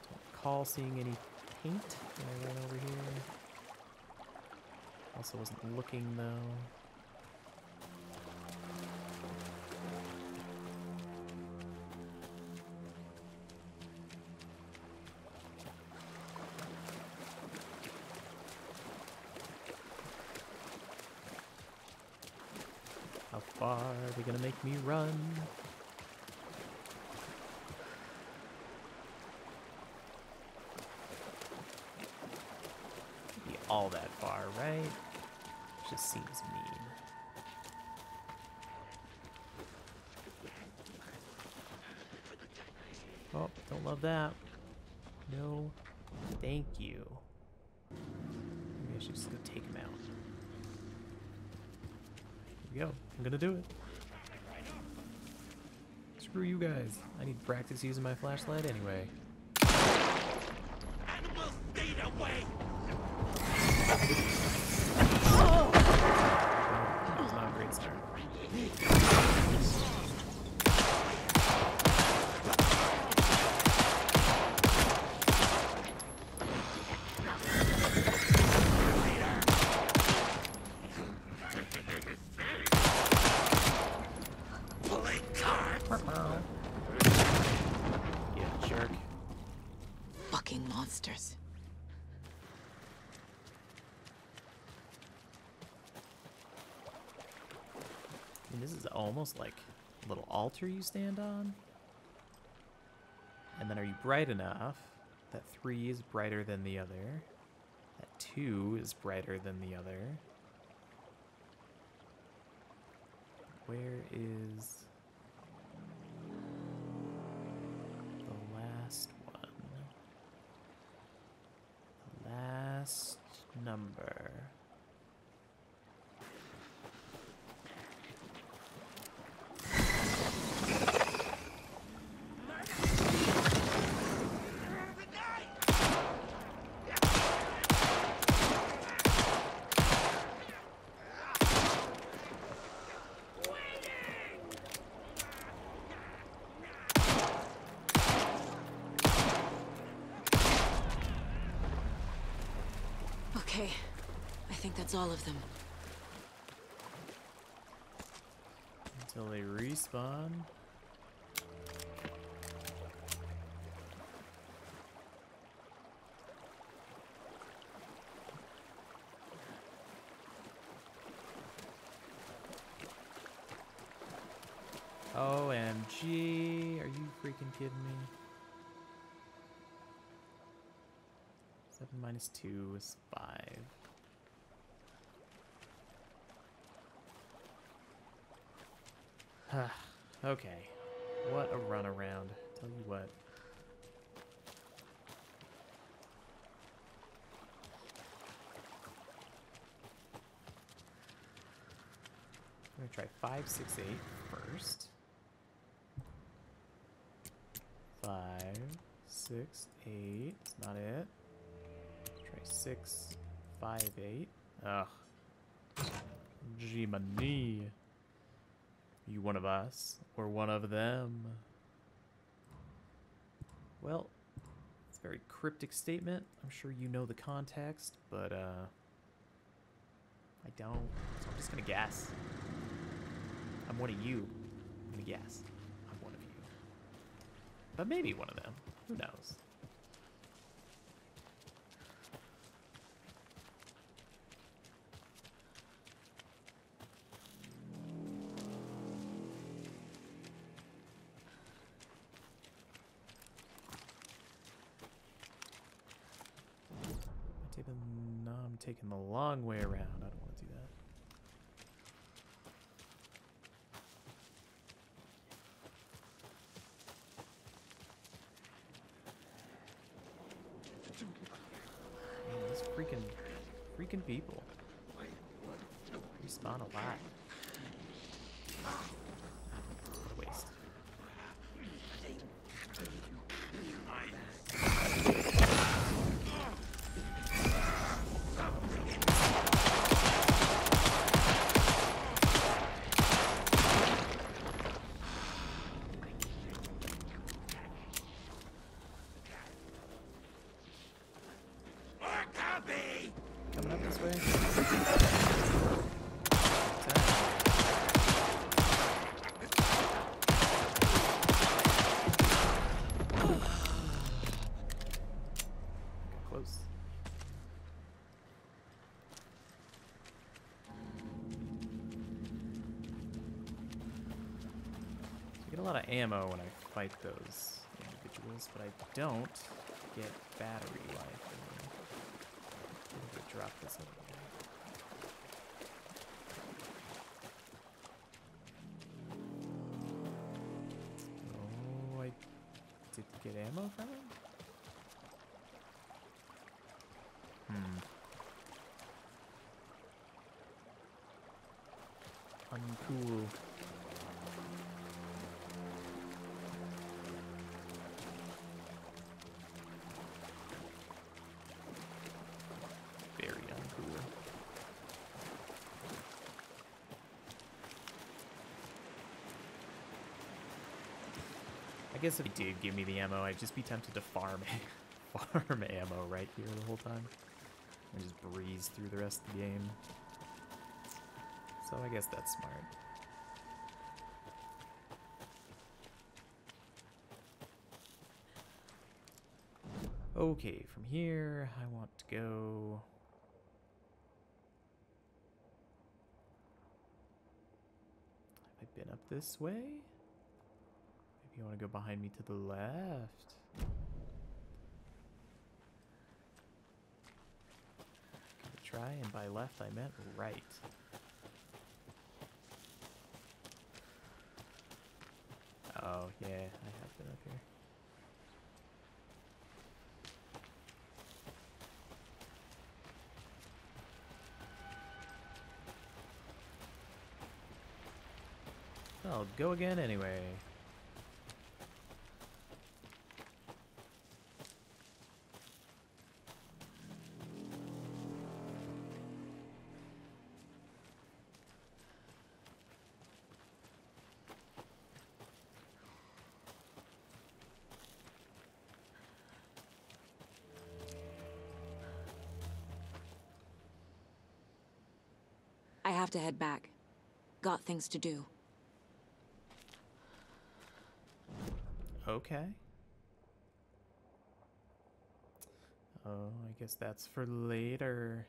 Don't recall seeing any paint when I ran over here. Also wasn't looking though. How far are they gonna make me run? Be all that far, right? Just seems mean. Oh, don't love that. No, thank you. Maybe I should just go take him out. Here we go. I'm gonna do it. Screw you guys. I need practice using my flashlight anyway. Animals stayed away! That was not a great start. Yeah, jerk. Fucking monsters. I mean, this is almost like a little altar you stand on. And then are you bright enough? That 3 is brighter than the other. That 2 is brighter than the other. Where is the last one? The last number. Okay, I think that's all of them. Until they respawn. OMG, are you freaking kidding me? 7 minus 2 is 5. Okay, what a runaround. Tell you what. I'm gonna try 5, 6, 8 first. 5, 6, 8. It's not it. Let's try 6, 5, 8. Ugh. Gee, money. You one of us or one of them? Well, it's a very cryptic statement. I'm sure you know the context, but I don't. So I'm just gonna guess. I'm one of you. I'm gonna guess. I'm one of you. But maybe one of them. Who knows? No, I'm taking the long way around. I don't want to do that. Man, these freaking people. Are you respawn a lot. What a waste. Coming up this way. Close. I get a lot of ammo when I fight those individuals, but I don't get battery life. Drop this over there. Oh, I did get ammo from him? Uncool. Very uncool. I guess if he did give me the ammo, I'd just be tempted to farm ammo right here the whole time. And just breeze through the rest of the game. So I guess that's smart. Okay, from here, I want to go... Have I been up this way? Maybe you want to go behind me to the left. Give it a try, and by left I meant right. Oh, yeah, I have been up here. I'll go again anyway. I have to head back. Got things to do. Okay. Oh, I guess that's for later.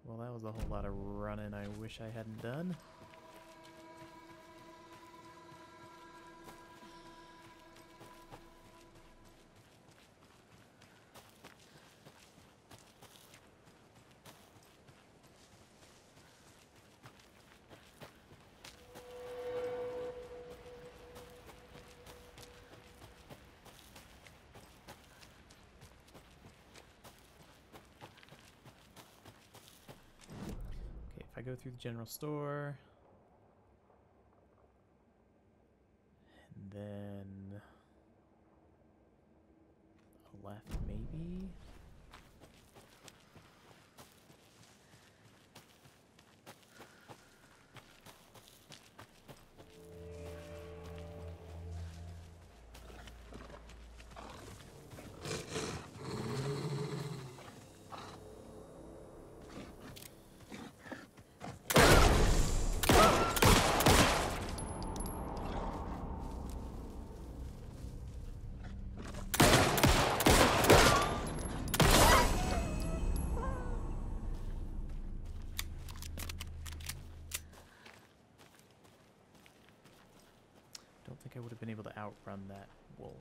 Well, that was a whole lot of running I wish I hadn't done. If I go through the general store, and then a left maybe? Don't think I would have been able to outrun that wolf.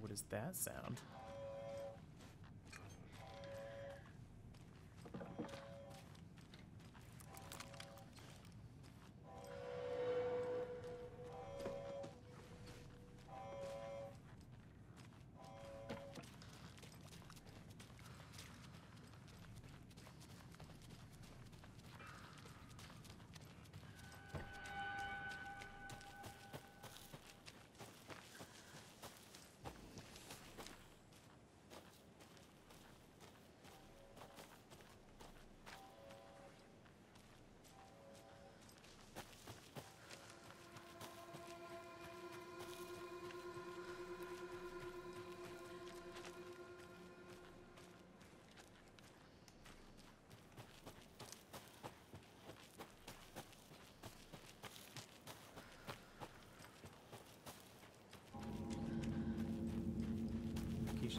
What is that sound?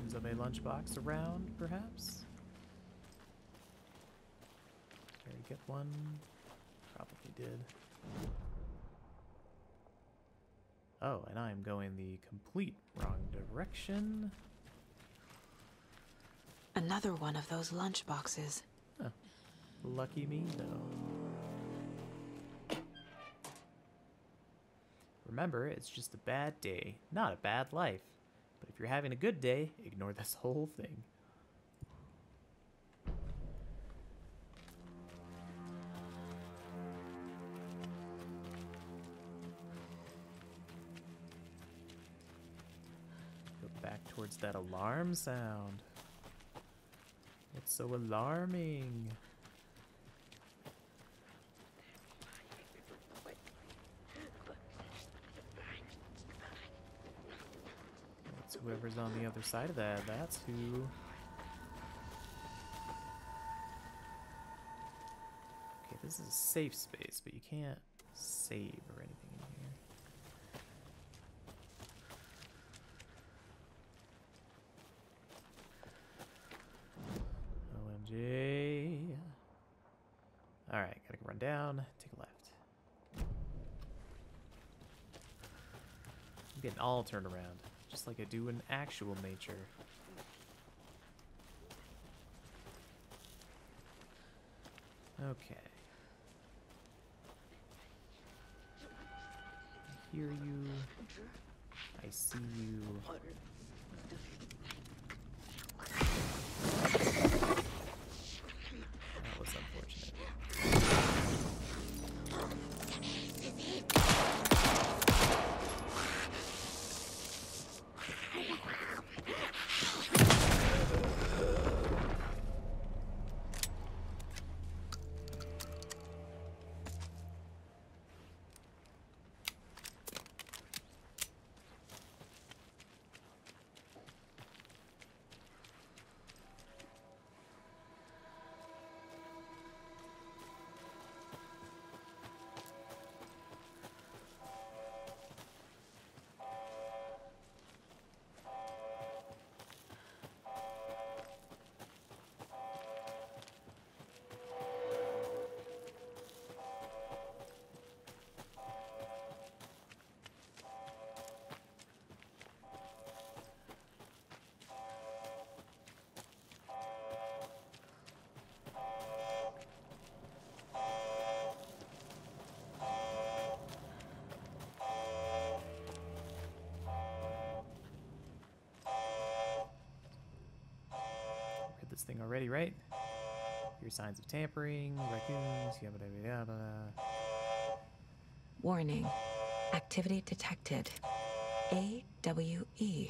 indications of a lunchbox around, perhaps? Did I get one? Probably did. Oh, and I am going the complete wrong direction. Another one of those lunch boxes. Huh. Lucky me, though. Remember, it's just a bad day, not a bad life. But if you're having a good day, ignore this whole thing. Go back towards that alarm sound. What's so alarming? It's whoever's on the other side of that. That's who. Okay, this is a safe space, but you can't save or anything in here. OMG. Alright, gotta run down, take a left. I'm getting all turned around, just like I do in actual nature. Okay. I hear you. I see you. That was unfortunate. This thing already, right? Your signs of tampering, raccoons, yabba dabba yabba. Warning. Activity detected. AWE.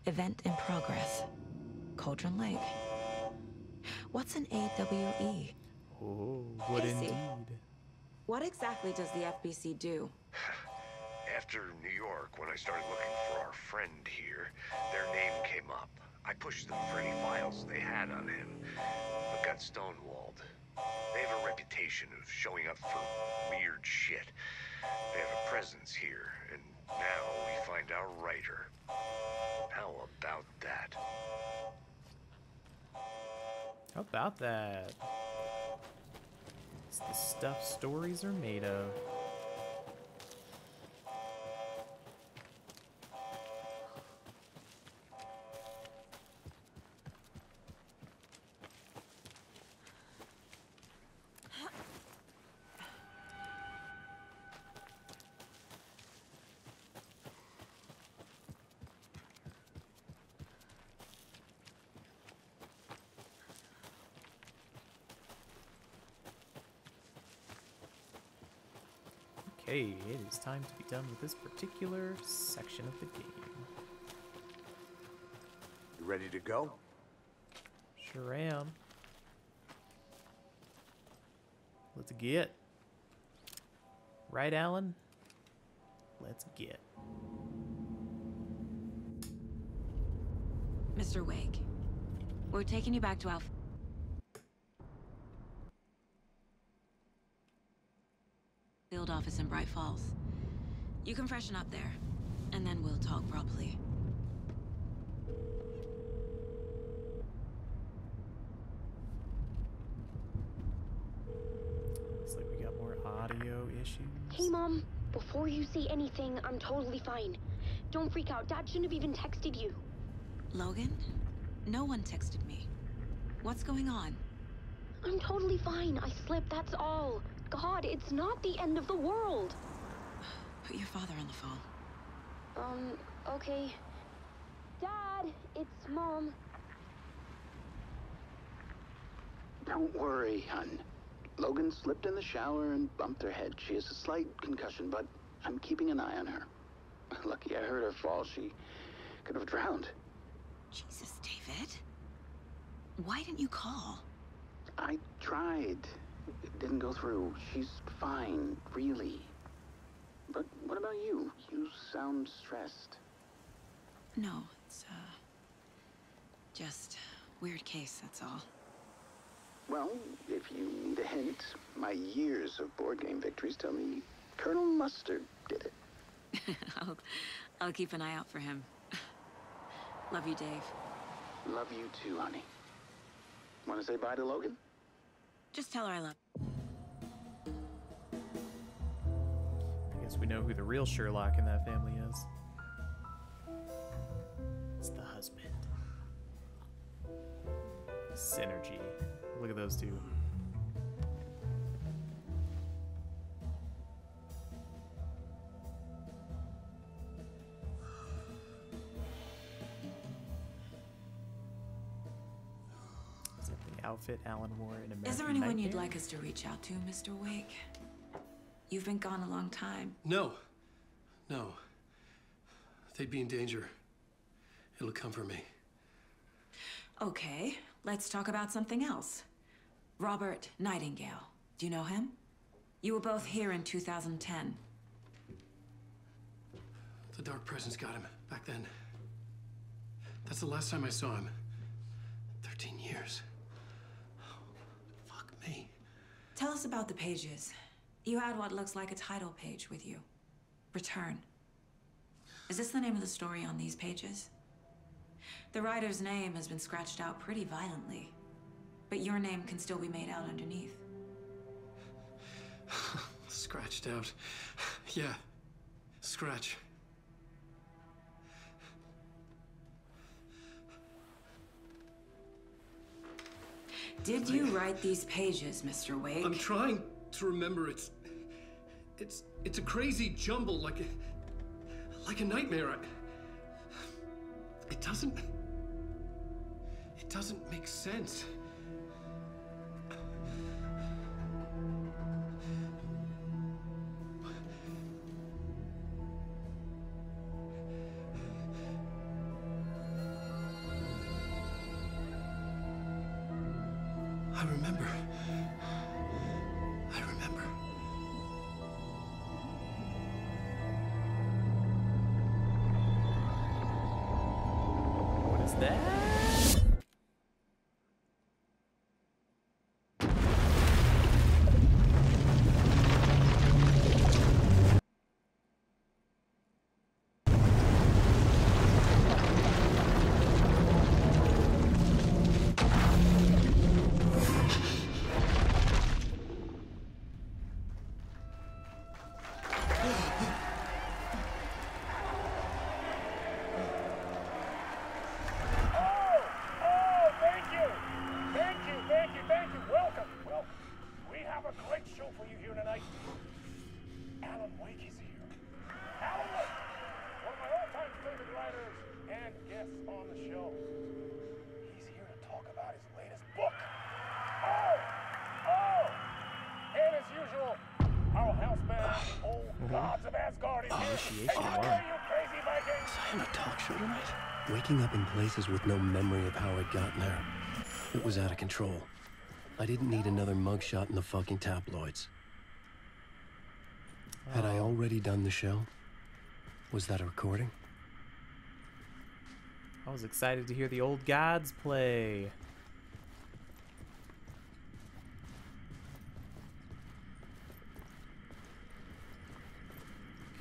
Event in progress. Cauldron Lake. What's an AWE? Oh, what Casey. indeed. What exactly does the FBC do? After New York, when I started looking for our friend here, their name came up. I pushed them for any files they had on him, but got stonewalled. They have a reputation of showing up for weird shit. They have a presence here, and now we find our writer. How about that? How about that? It's the stuff stories are made of. Okay, it is time to be done with this particular section of the game. You ready to go? Sure am. Let's get. Right, Alan? Let's get. Mr. Wake, we're taking you back to Alpha. Field office in Bright Falls. You can freshen up there, and then we'll talk properly. Okay, Mom. Before you say anything, I'm totally fine. Don't freak out. Dad shouldn't have even texted you. Logan? No one texted me. What's going on? I'm totally fine. I slipped, that's all. God, it's not the end of the world. Put your father on the phone. Okay. Dad, it's Mom. Don't worry, hon. Logan slipped in the shower and bumped her head. She has a slight concussion, but I'm keeping an eye on her. Lucky I heard her fall. She could have drowned. Jesus, David. Why didn't you call? I tried. It didn't go through. She's fine, really. But what about you? You sound stressed. No, it's, just weird case, that's all. Well, if you need a hint, my years of board game victories tell me Colonel Mustard did it. I'll keep an eye out for him. Love you, Dave. Love you too, honey. Want to say bye to Logan? Just tell her I love. I guess we know who the real Sherlock in that family is. It's the husband. Synergy. Look at those two. Is that the outfit Alan wore in American Is there anyone you'd Nightmare? like us to reach out to, Mr. Wake? You've been gone a long time. No. No. They'd be in danger. It'll come for me. Okay, let's talk about something else. Robert Nightingale. Do you know him? You were both here in 2010. The Dark Presence got him back then. That's the last time I saw him. 13 years. Oh, fuck me. Tell us about the pages. You had what looks like a title page with you. Return. Is this the name of the story on these pages? The writer's name has been scratched out pretty violently, but your name can still be made out underneath. Scratched out. Yeah. Scratch. Did you write these pages, Mr. Wake? I'm trying to remember. It's a crazy jumble, like a nightmare. It doesn't make sense. I remember. What is that? Welcome. Well, we have a great show for you here tonight. Alan Wake is here. Alan Wake, one of my all-time favorite writers and guests on the show. He's here to talk about his latest book. And as usual, our house band, Old Gods of Asgard, is here. Initiation Hey, one. you crazy Vikings? Was I on a talk show tonight? Waking up in places with no memory of how I'd gotten there. It was out of control. I didn't need another mugshot in the fucking tabloids. Had I already done the show? Was that a recording? I was excited to hear the Old Gods play.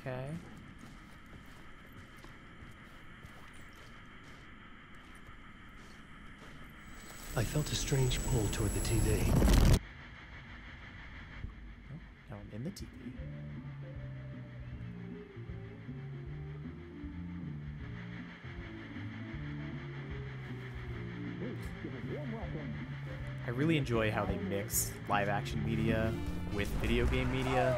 Okay. I felt a strange pull toward the TV. Oh, now I'm in the TV. I really enjoy how they mix live action media with video game media.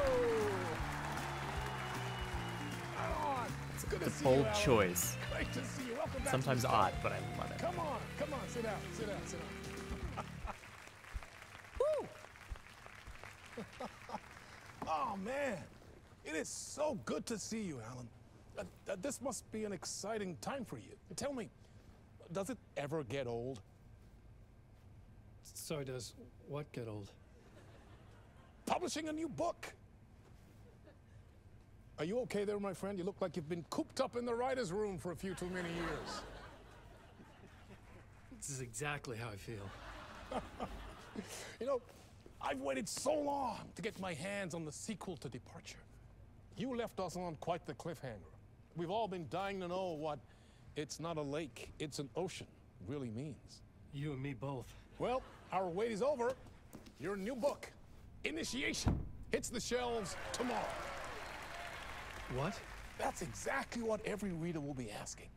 It's a bold choice. Great to see you. Welcome back. Sometimes odd, but I love it. Come on, sit down, sit down, sit down. Woo! Oh man, it is so good to see you, Alan. This must be an exciting time for you. Tell me, does it ever get old? So does what get old? Publishing a new book. Are you okay there, my friend? You look like you've been cooped up in the writer's room for a few too many years. This is exactly how I feel. You know, I've waited so long to get my hands on the sequel to Departure. You left us on quite the cliffhanger. We've all been dying to know what "it's not a lake, it's an ocean" really means. You and me both. Well, our wait is over. Your new book, Initiation, hits the shelves tomorrow. What? That's exactly what every reader will be asking.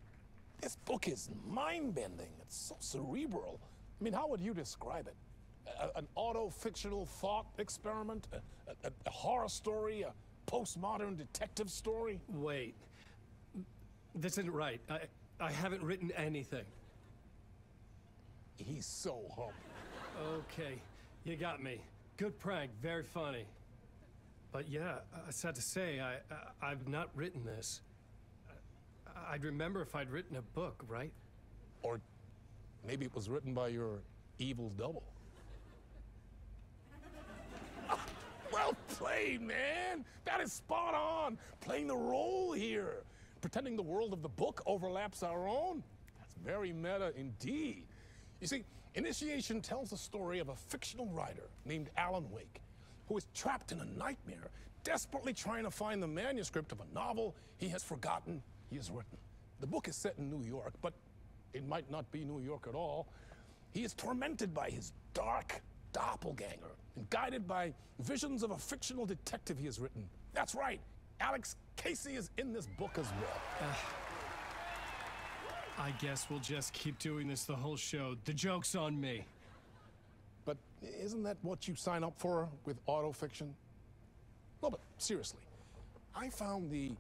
This book is mind-bending. It's so cerebral. I mean, how would you describe it? An auto-fictional thought experiment? A horror story? A postmodern detective story? Wait. This isn't right. I haven't written anything. He's so humble. Okay, you got me. Good prank, very funny. But yeah, sad to say, I've not written this. I'd remember if I'd written a book, right? Or maybe it was written by your evil double. Well played, man! That is spot on! Playing the role here. Pretending the world of the book overlaps our own. That's very meta indeed. You see, Initiation tells the story of a fictional writer named Alan Wake, who is trapped in a nightmare, desperately trying to find the manuscript of a novel he has forgotten he has written. The book is set in New York, but it might not be New York at all. He is tormented by his dark doppelganger and guided by visions of a fictional detective he has written. That's right, Alex Casey is in this book as well. I guess we'll just keep doing this the whole show. The joke's on me. But isn't that what you sign up for with autofiction? No, but seriously, I found the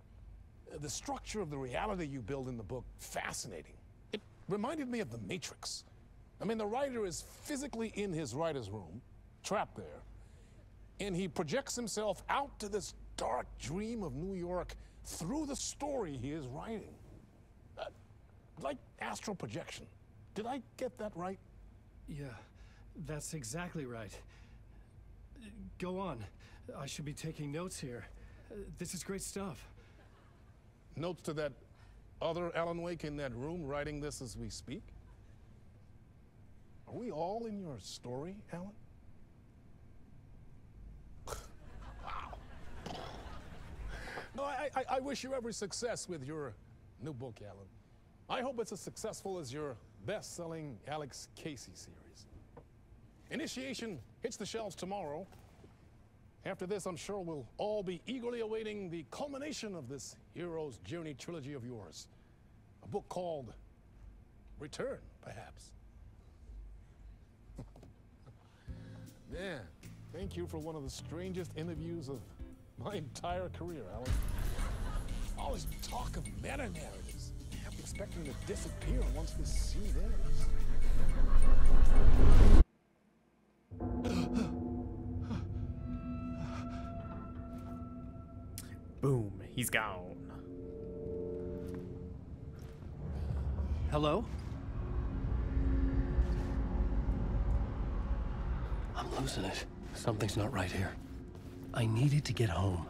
structure of the reality you build in the book fascinating. It reminded me of The Matrix. I mean, the writer is physically in his writer's room, trapped there, and he projects himself out to this dark dream of New York through the story he is writing. Like astral projection. Did I get that right? Yeah, that's exactly right. Go on. I should be taking notes here. This is great stuff. Notes to that other Alan Wake in that room writing this as we speak? Are we all in your story, Alan? Wow. No, I wish you every success with your new book, Alan. I hope it's as successful as your best-selling Alex Casey series. Initiation hits the shelves tomorrow. After this, I'm sure we'll all be eagerly awaiting the culmination of this hero's journey trilogy of yours. A book called Return, perhaps. Man, thank you for one of the strangest interviews of my entire career, Alan. All this talk of meta-narratives. I'm expecting to disappear once this scene ends. Boom, he's gone. Hello? I'm losing it. Something's not right here. I needed to get home.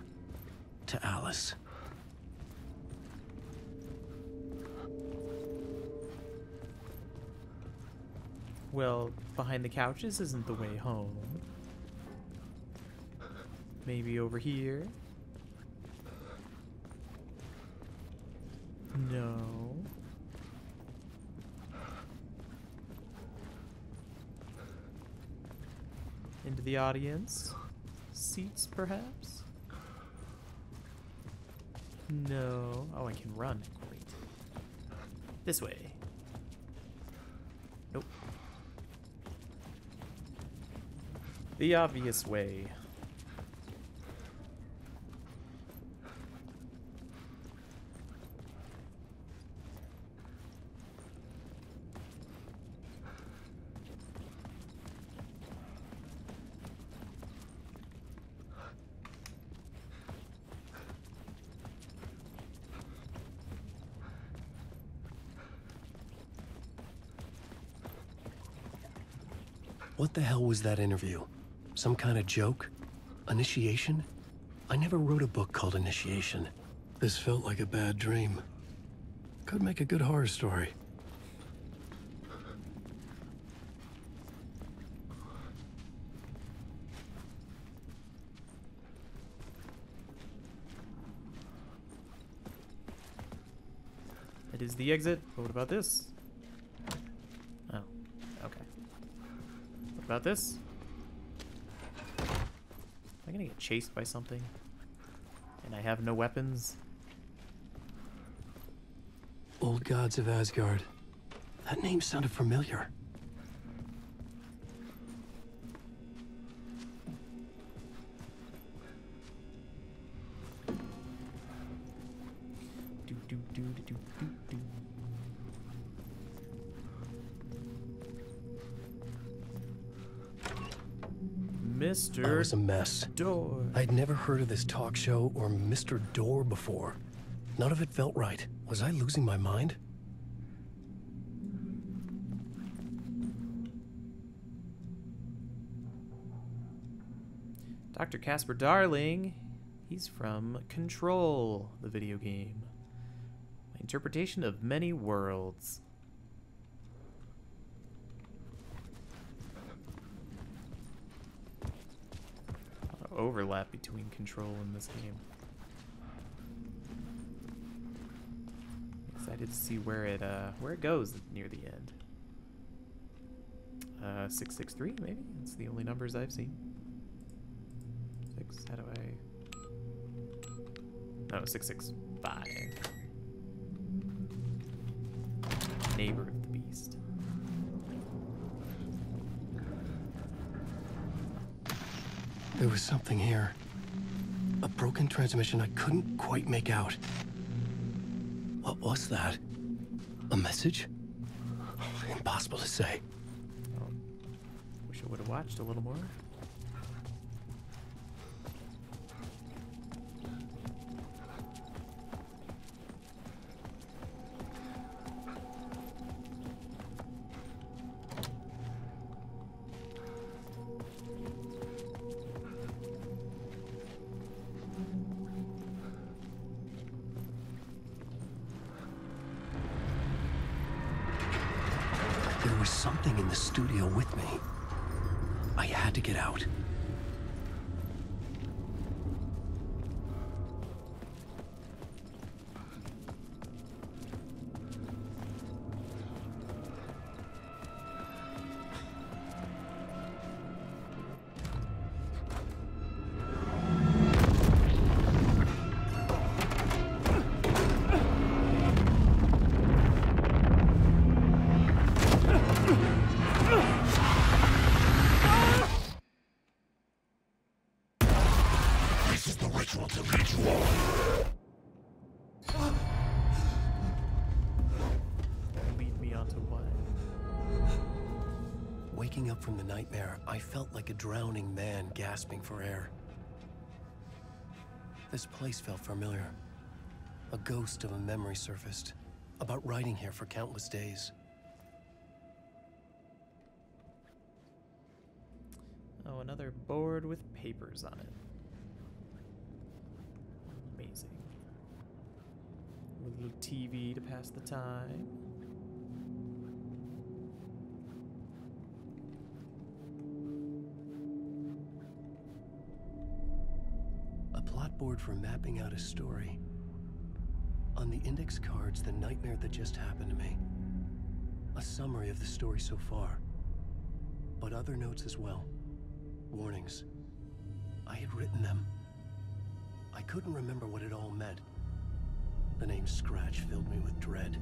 To Alice. Well, behind the couches isn't the way home. Maybe over here? No. Into the audience? Seats, perhaps? No. Oh, I can run. Great. This way. Nope. The obvious way. What the hell was that interview? Some kind of joke? Initiation? I never wrote a book called Initiation. This felt like a bad dream. Could make a good horror story. It is the exit. But what about this? Oh, okay. What about this? Am I gonna get chased by something? And I have no weapons? Old Gods of Asgard. That name sounded familiar. Do, do, do, do, do, do. Mr. I was a mess. Door. I'd never heard of this talk show or Mr. Door before. None of it felt right. Was I losing my mind? Dr. Casper Darling. He's from Control, the video game. My interpretation of many worlds. A lot of overlap between Control and this game. Excited to see where it goes near the end. 663 maybe? That's the only numbers I've seen. 6, how do I... No, 665. Neighbor of the beast. There was something here. A broken transmission I couldn't quite make out. What was that? A message? Impossible to say. Oh, wish I would have watched a little more. There was something in the studio with me. I had to get out. Lead me onto what? Waking up from the nightmare, I felt like a drowning man gasping for air. This place felt familiar. A ghost of a memory surfaced, about riding here for countless days. Oh, another board with papers on it. Amazing. A little TV to pass the time. A plot board for mapping out a story. On the index cards, the nightmare that just happened to me. A summary of the story so far. But other notes as well. Warnings. I had written them. I couldn't remember what it all meant. The name Scratch filled me with dread.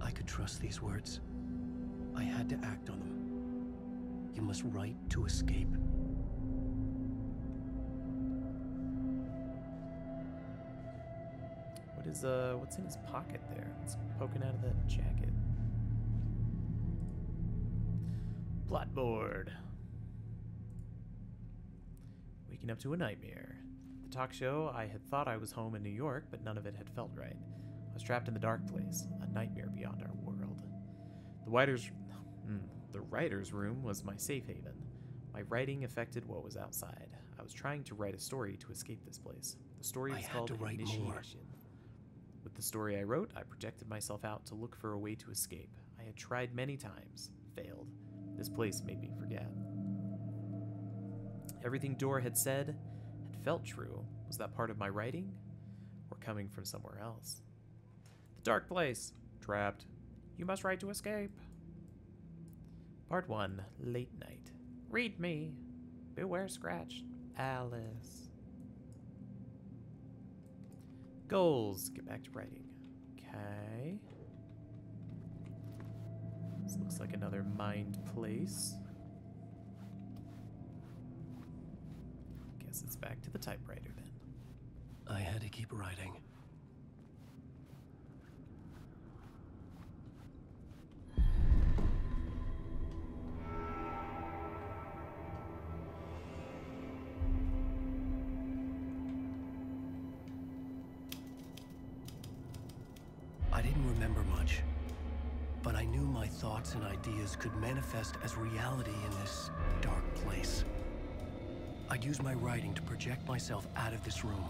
I could trust these words. I had to act on them. you must write to escape. What's in his pocket there? It's poking out of that jacket. Plotboard. Waking up to a nightmare. At the talk show, I had thought I was home in New York, but none of it had felt right. I was trapped in the dark place, a nightmare beyond our world. The writer's room was my safe haven. My writing affected what was outside. I was trying to write a story to escape this place. The story was called Initiation. With the story I wrote, I projected myself out to look for a way to escape. I had tried many times, failed. This place made me forget. Everything Dora had said had felt true. Was that part of my writing? Or coming from somewhere else? The dark place. Trapped. You must write to escape. Part 1. Late night. Read me. Beware Scratch. Alice. Goals. Get back to writing. Okay. This looks like another mind place. Guess it's back to the typewriter then. I had to keep writing. I didn't remember much, but I knew my thoughts and ideas could manifest as reality in this dark place. I'd use my writing to project myself out of this room,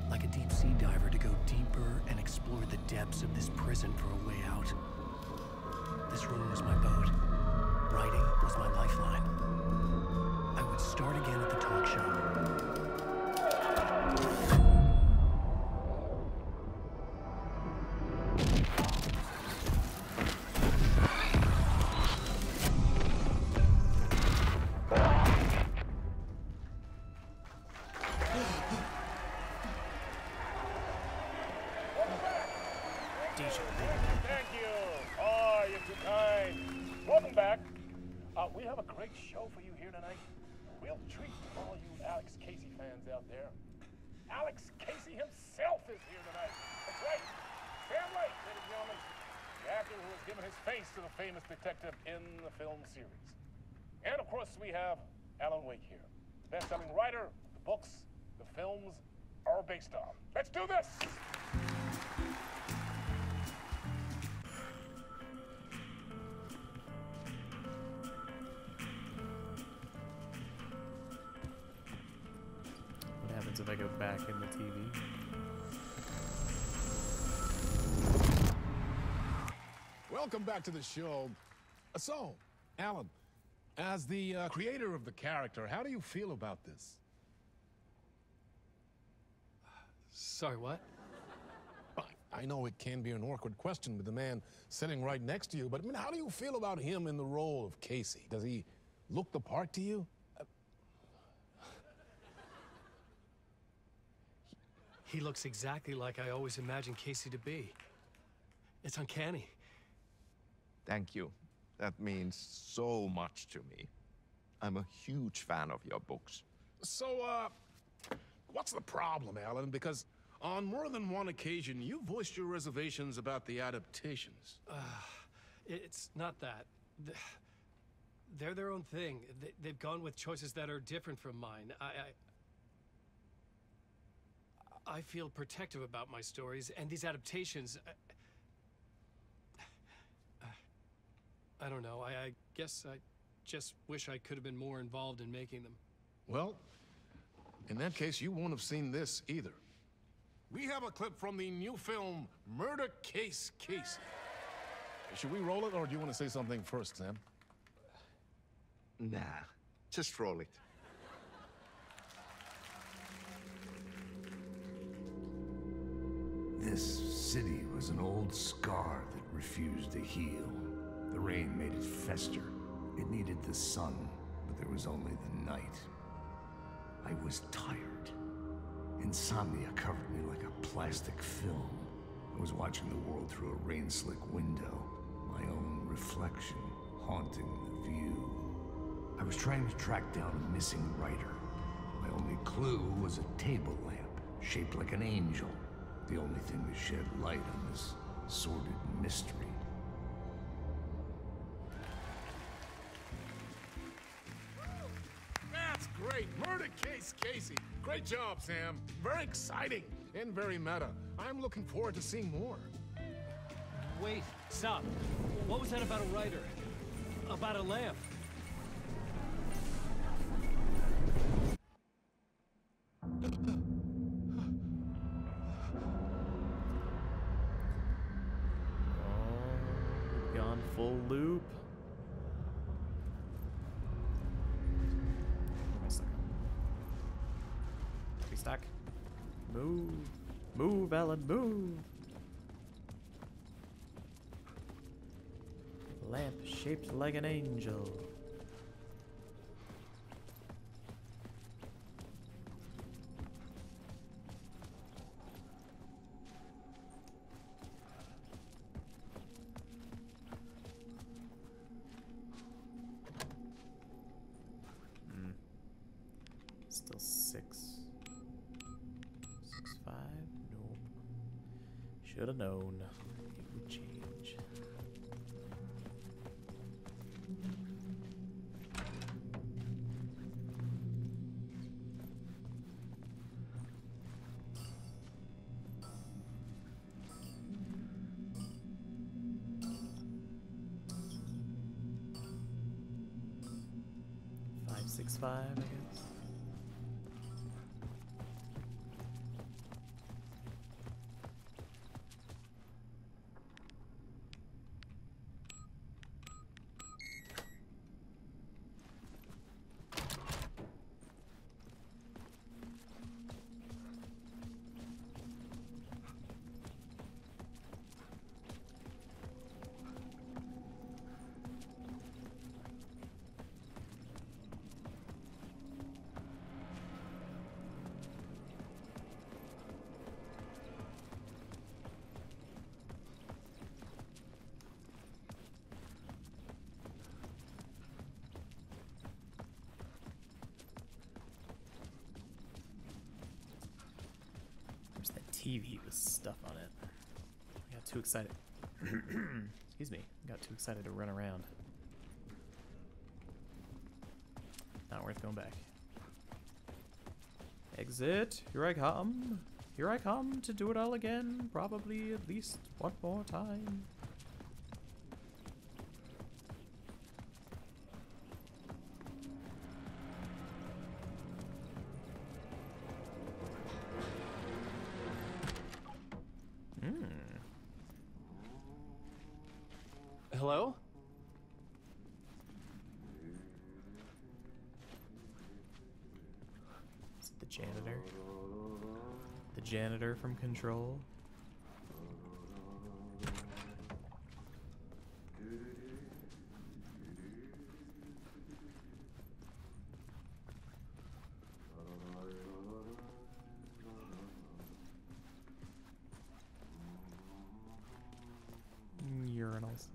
like a deep sea diver to go deeper and explore the depths of this prison for a way out. This room was my boat. Writing was my lifeline. I would start again at the talk show. Thank you. Oh, you're too kind. Welcome back. We have a great show for you here tonight. Real treat for all you Alex Casey fans out there. Alex Casey himself is here tonight. That's right. Sam Lake, ladies and gentlemen. The actor who has given his face to the famous detective in the film series. And of course, we have Alan Wake here. Best-selling writer, the books, the films are based on. Let's do this! What happens if I go back in the TV? Welcome back to the show. So, Alan, as the creator of the character, how do you feel about this? Sorry, what? I know it can be an awkward question with the man sitting right next to you, but I mean, how do you feel about him in the role of Casey? Does he look the part to you? He looks exactly like I always imagined Casey to be. It's uncanny. Thank you. That means so much to me. I'm a huge fan of your books. So, what's the problem, Alan? Because on more than one occasion, you voiced your reservations about the adaptations. It's not that. They're their own thing. They've gone with choices that are different from mine. I feel protective about my stories, and these adaptations... I don't know. I guess I just wish I could have been more involved in making them. Well, in that case, you won't have seen this either. We have a clip from the new film, Murder Case Casey. Should we roll it, or do you want to say something first, Sam? Nah, just roll it. This city was an old scar that refused to heal. The rain made it fester. It needed the sun, but there was only the night. I was tired. Insomnia covered me like a plastic film. I was watching the world through a rain-slick window, my own reflection haunting the view. I was trying to track down a missing writer. My only clue was a table lamp, shaped like an angel. The only thing to shed light on this sordid mystery. That's great! Murder Case Casey! Great job, Sam. Very exciting and very meta. I'm looking forward to seeing more. Wait, stop. What was that about a writer? About a lamp? Gone full loop. Where am I stuck? Are we stuck? Move. Move, Alan, move. Lamp shaped like an angel. Still 6.5? Nope. Should have known it would change. Five, 6.5, I guess. There's that TV with stuff on it. I got too excited. Excuse me. I got too excited to run around. Not worth going back. Exit. Here I come. Here I come to do it all again. Probably at least one more time. Hello? Is it the janitor? The janitor from Control? Urinals.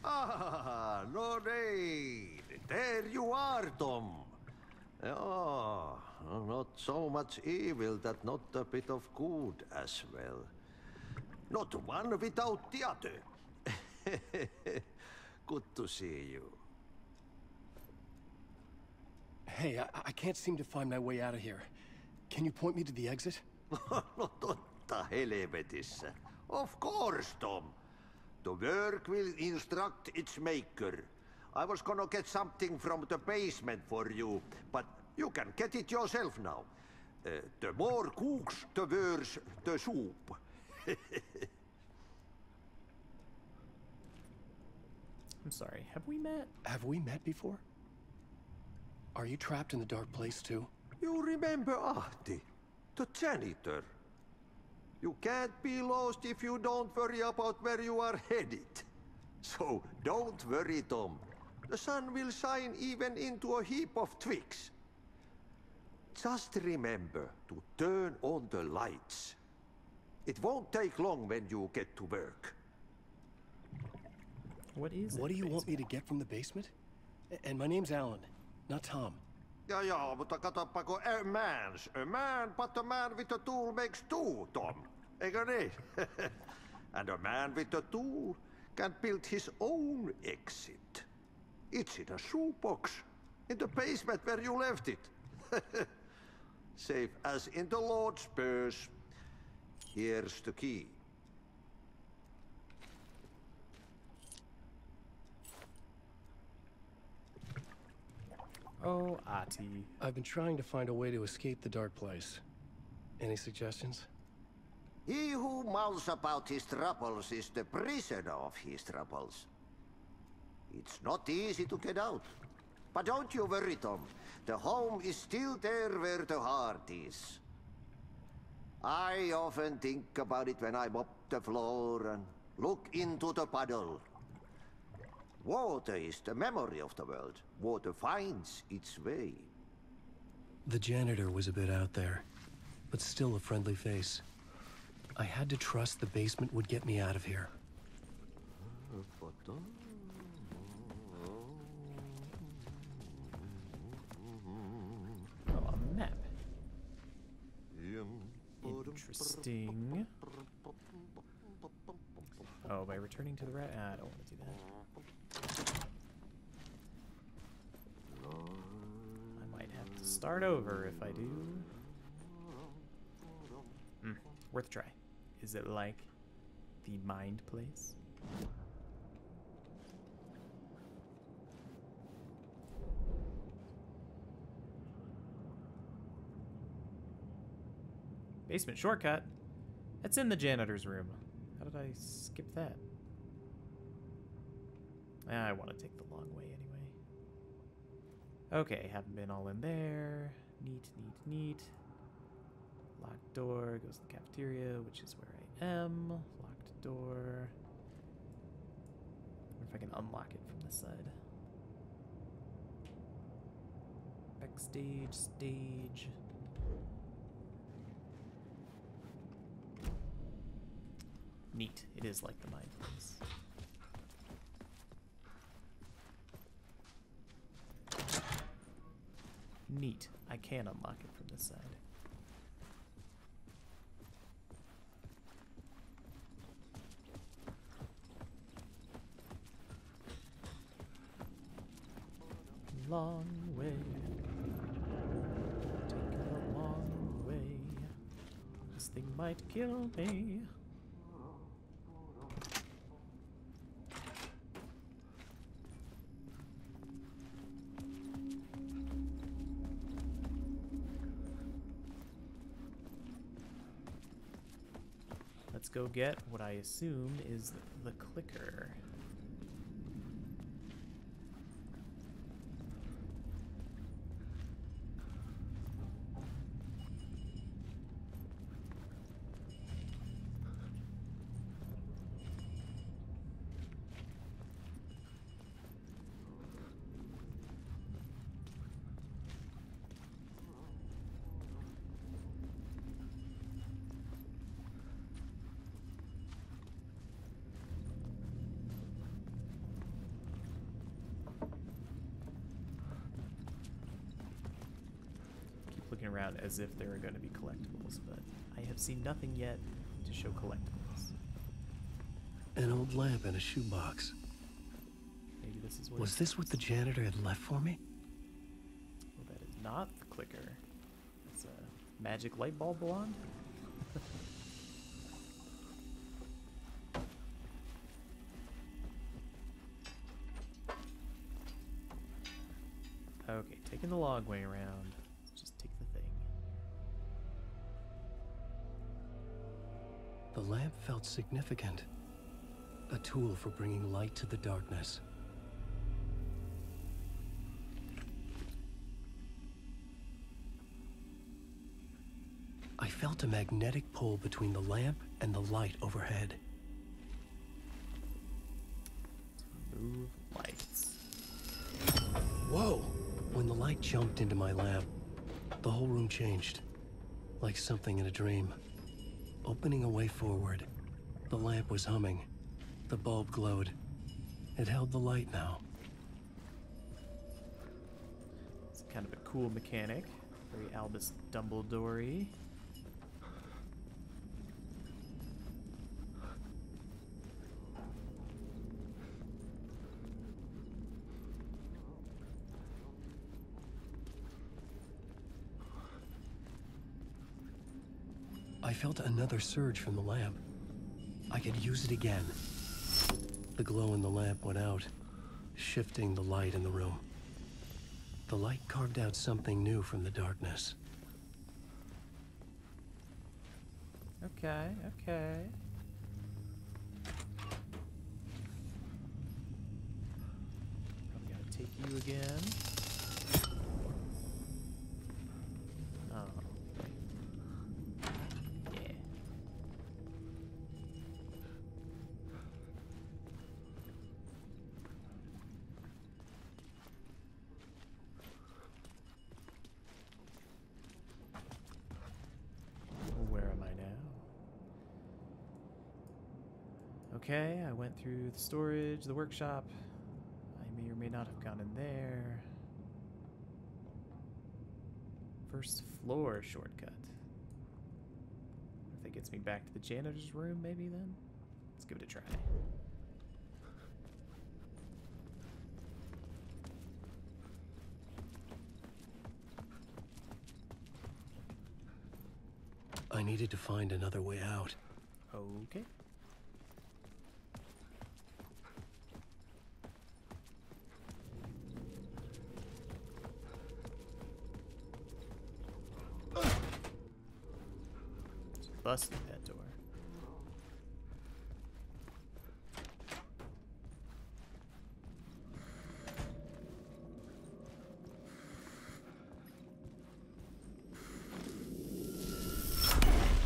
Ah, Lorraine! There you are, Tom. Oh, not so much evil that not a bit of good as well. Not one without the other. Good to see you. Hey, I can't seem to find my way out of here. Can you point me to the exit? No totta helvetissä. Of course, Tom. The work will instruct its maker. I was gonna get something from the basement for you, but you can get it yourself now. The more cooks, the worse the soup. I'm sorry, have we met? Have we met before? Are you trapped in the dark place too? You remember Ahti, the janitor. You can't be lost if you don't worry about where you are headed. So don't worry, Tom. The sun will shine even into a heap of twigs. Just remember to turn on the lights. It won't take long when you get to work. What do you want me to get from the basement? And my name's Alan, not Tom. Ja, mutta katsoppa kun a man, but a man with a tool makes two, Tom. Eikö niin? And a man with a tool can build his own exit. It's in a shoebox, in the basement where you left it. Safe as in the Lord's purse. Here's the key. Oh, Ati. I've been trying to find a way to escape the dark place. Any suggestions? He who mouths about his troubles is the prisoner of his troubles. It's not easy to get out. But don't you worry, Tom. The home is still there where the heart is. I often think about it when I mop the floor and look into the puddle. Water is the memory of the world. Water finds its way. The janitor was a bit out there, but still a friendly face. I had to trust the basement would get me out of here. Oh, a map. Interesting. Oh, by returning to the rat? I don't want to do that. I might have to start over if I do. Worth a try. Is it like the mind place? Basement shortcut? That's in the janitor's room. How did I skip that? I want to take the long way anyway. Okay, haven't been all in there. Neat, neat, neat. Locked door, goes to the cafeteria, which is where I am. Locked door. I wonder if I can unlock it from this side. Backstage, stage. Neat. It is like the mind place. Neat. I can unlock it from this side. Long way. Taking a long way. This thing might kill me. Let's go get what I assume is the clicker. Looking around as if there are going to be collectibles, but I have seen nothing yet to show collectibles. An old lamp in a shoebox. Maybe this is what. Was this what the janitor had left for me? Well, that is not the clicker. It's a magic light bulb wand. Okay, taking the long way around. Just take the thing. The lamp felt significant. A tool for bringing light to the darkness. I felt a magnetic pull between the lamp and the light overhead. Move lights. Whoa! When the light jumped into my lamp, the whole room changed. Like something in a dream. Opening a way forward, the lamp was humming. The bulb glowed. It held the light now. It's kind of a cool mechanic. Very Albus Dumbledore-y. I felt another surge from the lamp. I could use it again. The glow in the lamp went out, shifting the light in the room. The light carved out something new from the darkness. Okay, okay. I'm gonna take you again. Oh. Yeah. Where am I now? Okay, I went through the storage, the workshop. I may or may not have gone in there. First floor shortcut. If that gets me back to the janitor's room, maybe then? Let's give it a try. I needed to find another way out. Okay. Busted that door.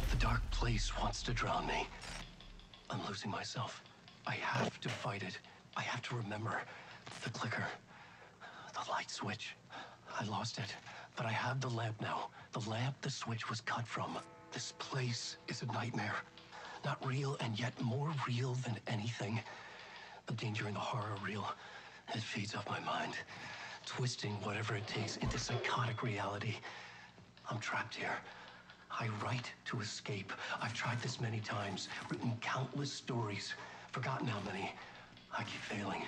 The dark place wants to drown me. I'm losing myself. I have to fight it. I have to remember the clicker, the light switch. I lost it, but I have the lamp now. The lamp the switch was cut from. This place is a nightmare. Not real, and yet more real than anything. The danger and the horror are real. It feeds off my mind, twisting whatever it takes into psychotic reality. I'm trapped here. I write to escape. I've tried this many times, written countless stories, forgotten how many. I keep failing,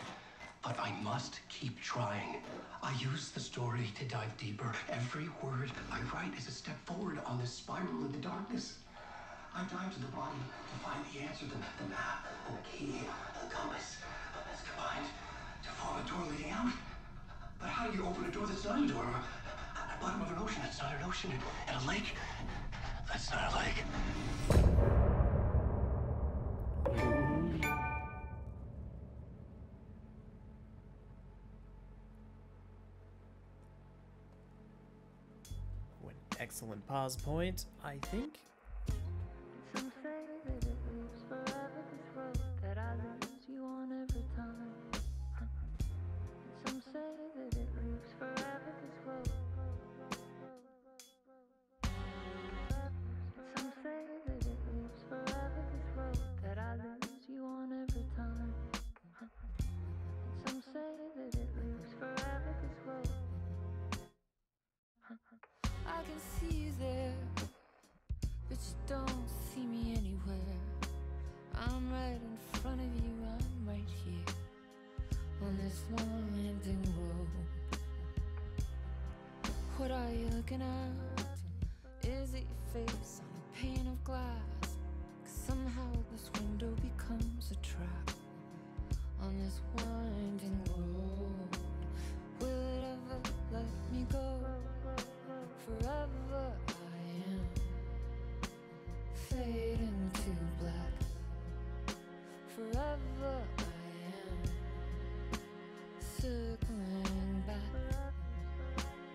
but I must keep trying. I use the story to dive deeper. Every word I write is a step forward on this spiral in the darkness. I dive to the bottom to find the answer, the map, and the key, and the compass. It's combined to form a door leading out. But how do you open a door that's not a door? At the bottom of an ocean that's not an ocean, and a lake that's not a lake. Excellent pause point, I think. Some say that it lives forever, this road that I lose you on every time. Some say that it lives forever, this road. Some say that it lives forever, this road that I lose you on every time. Some say that it lives forever, this road. I can see you there, but you don't see me anywhere. I'm right in front of you, I'm right here on this winding road. What are you looking at? Is it your face on a pane of glass? 'Cause somehow this window becomes a trap on this winding road. Will it ever let me go? Forever I am fading to black. Forever I am circling back,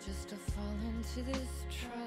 just to fall into this trap.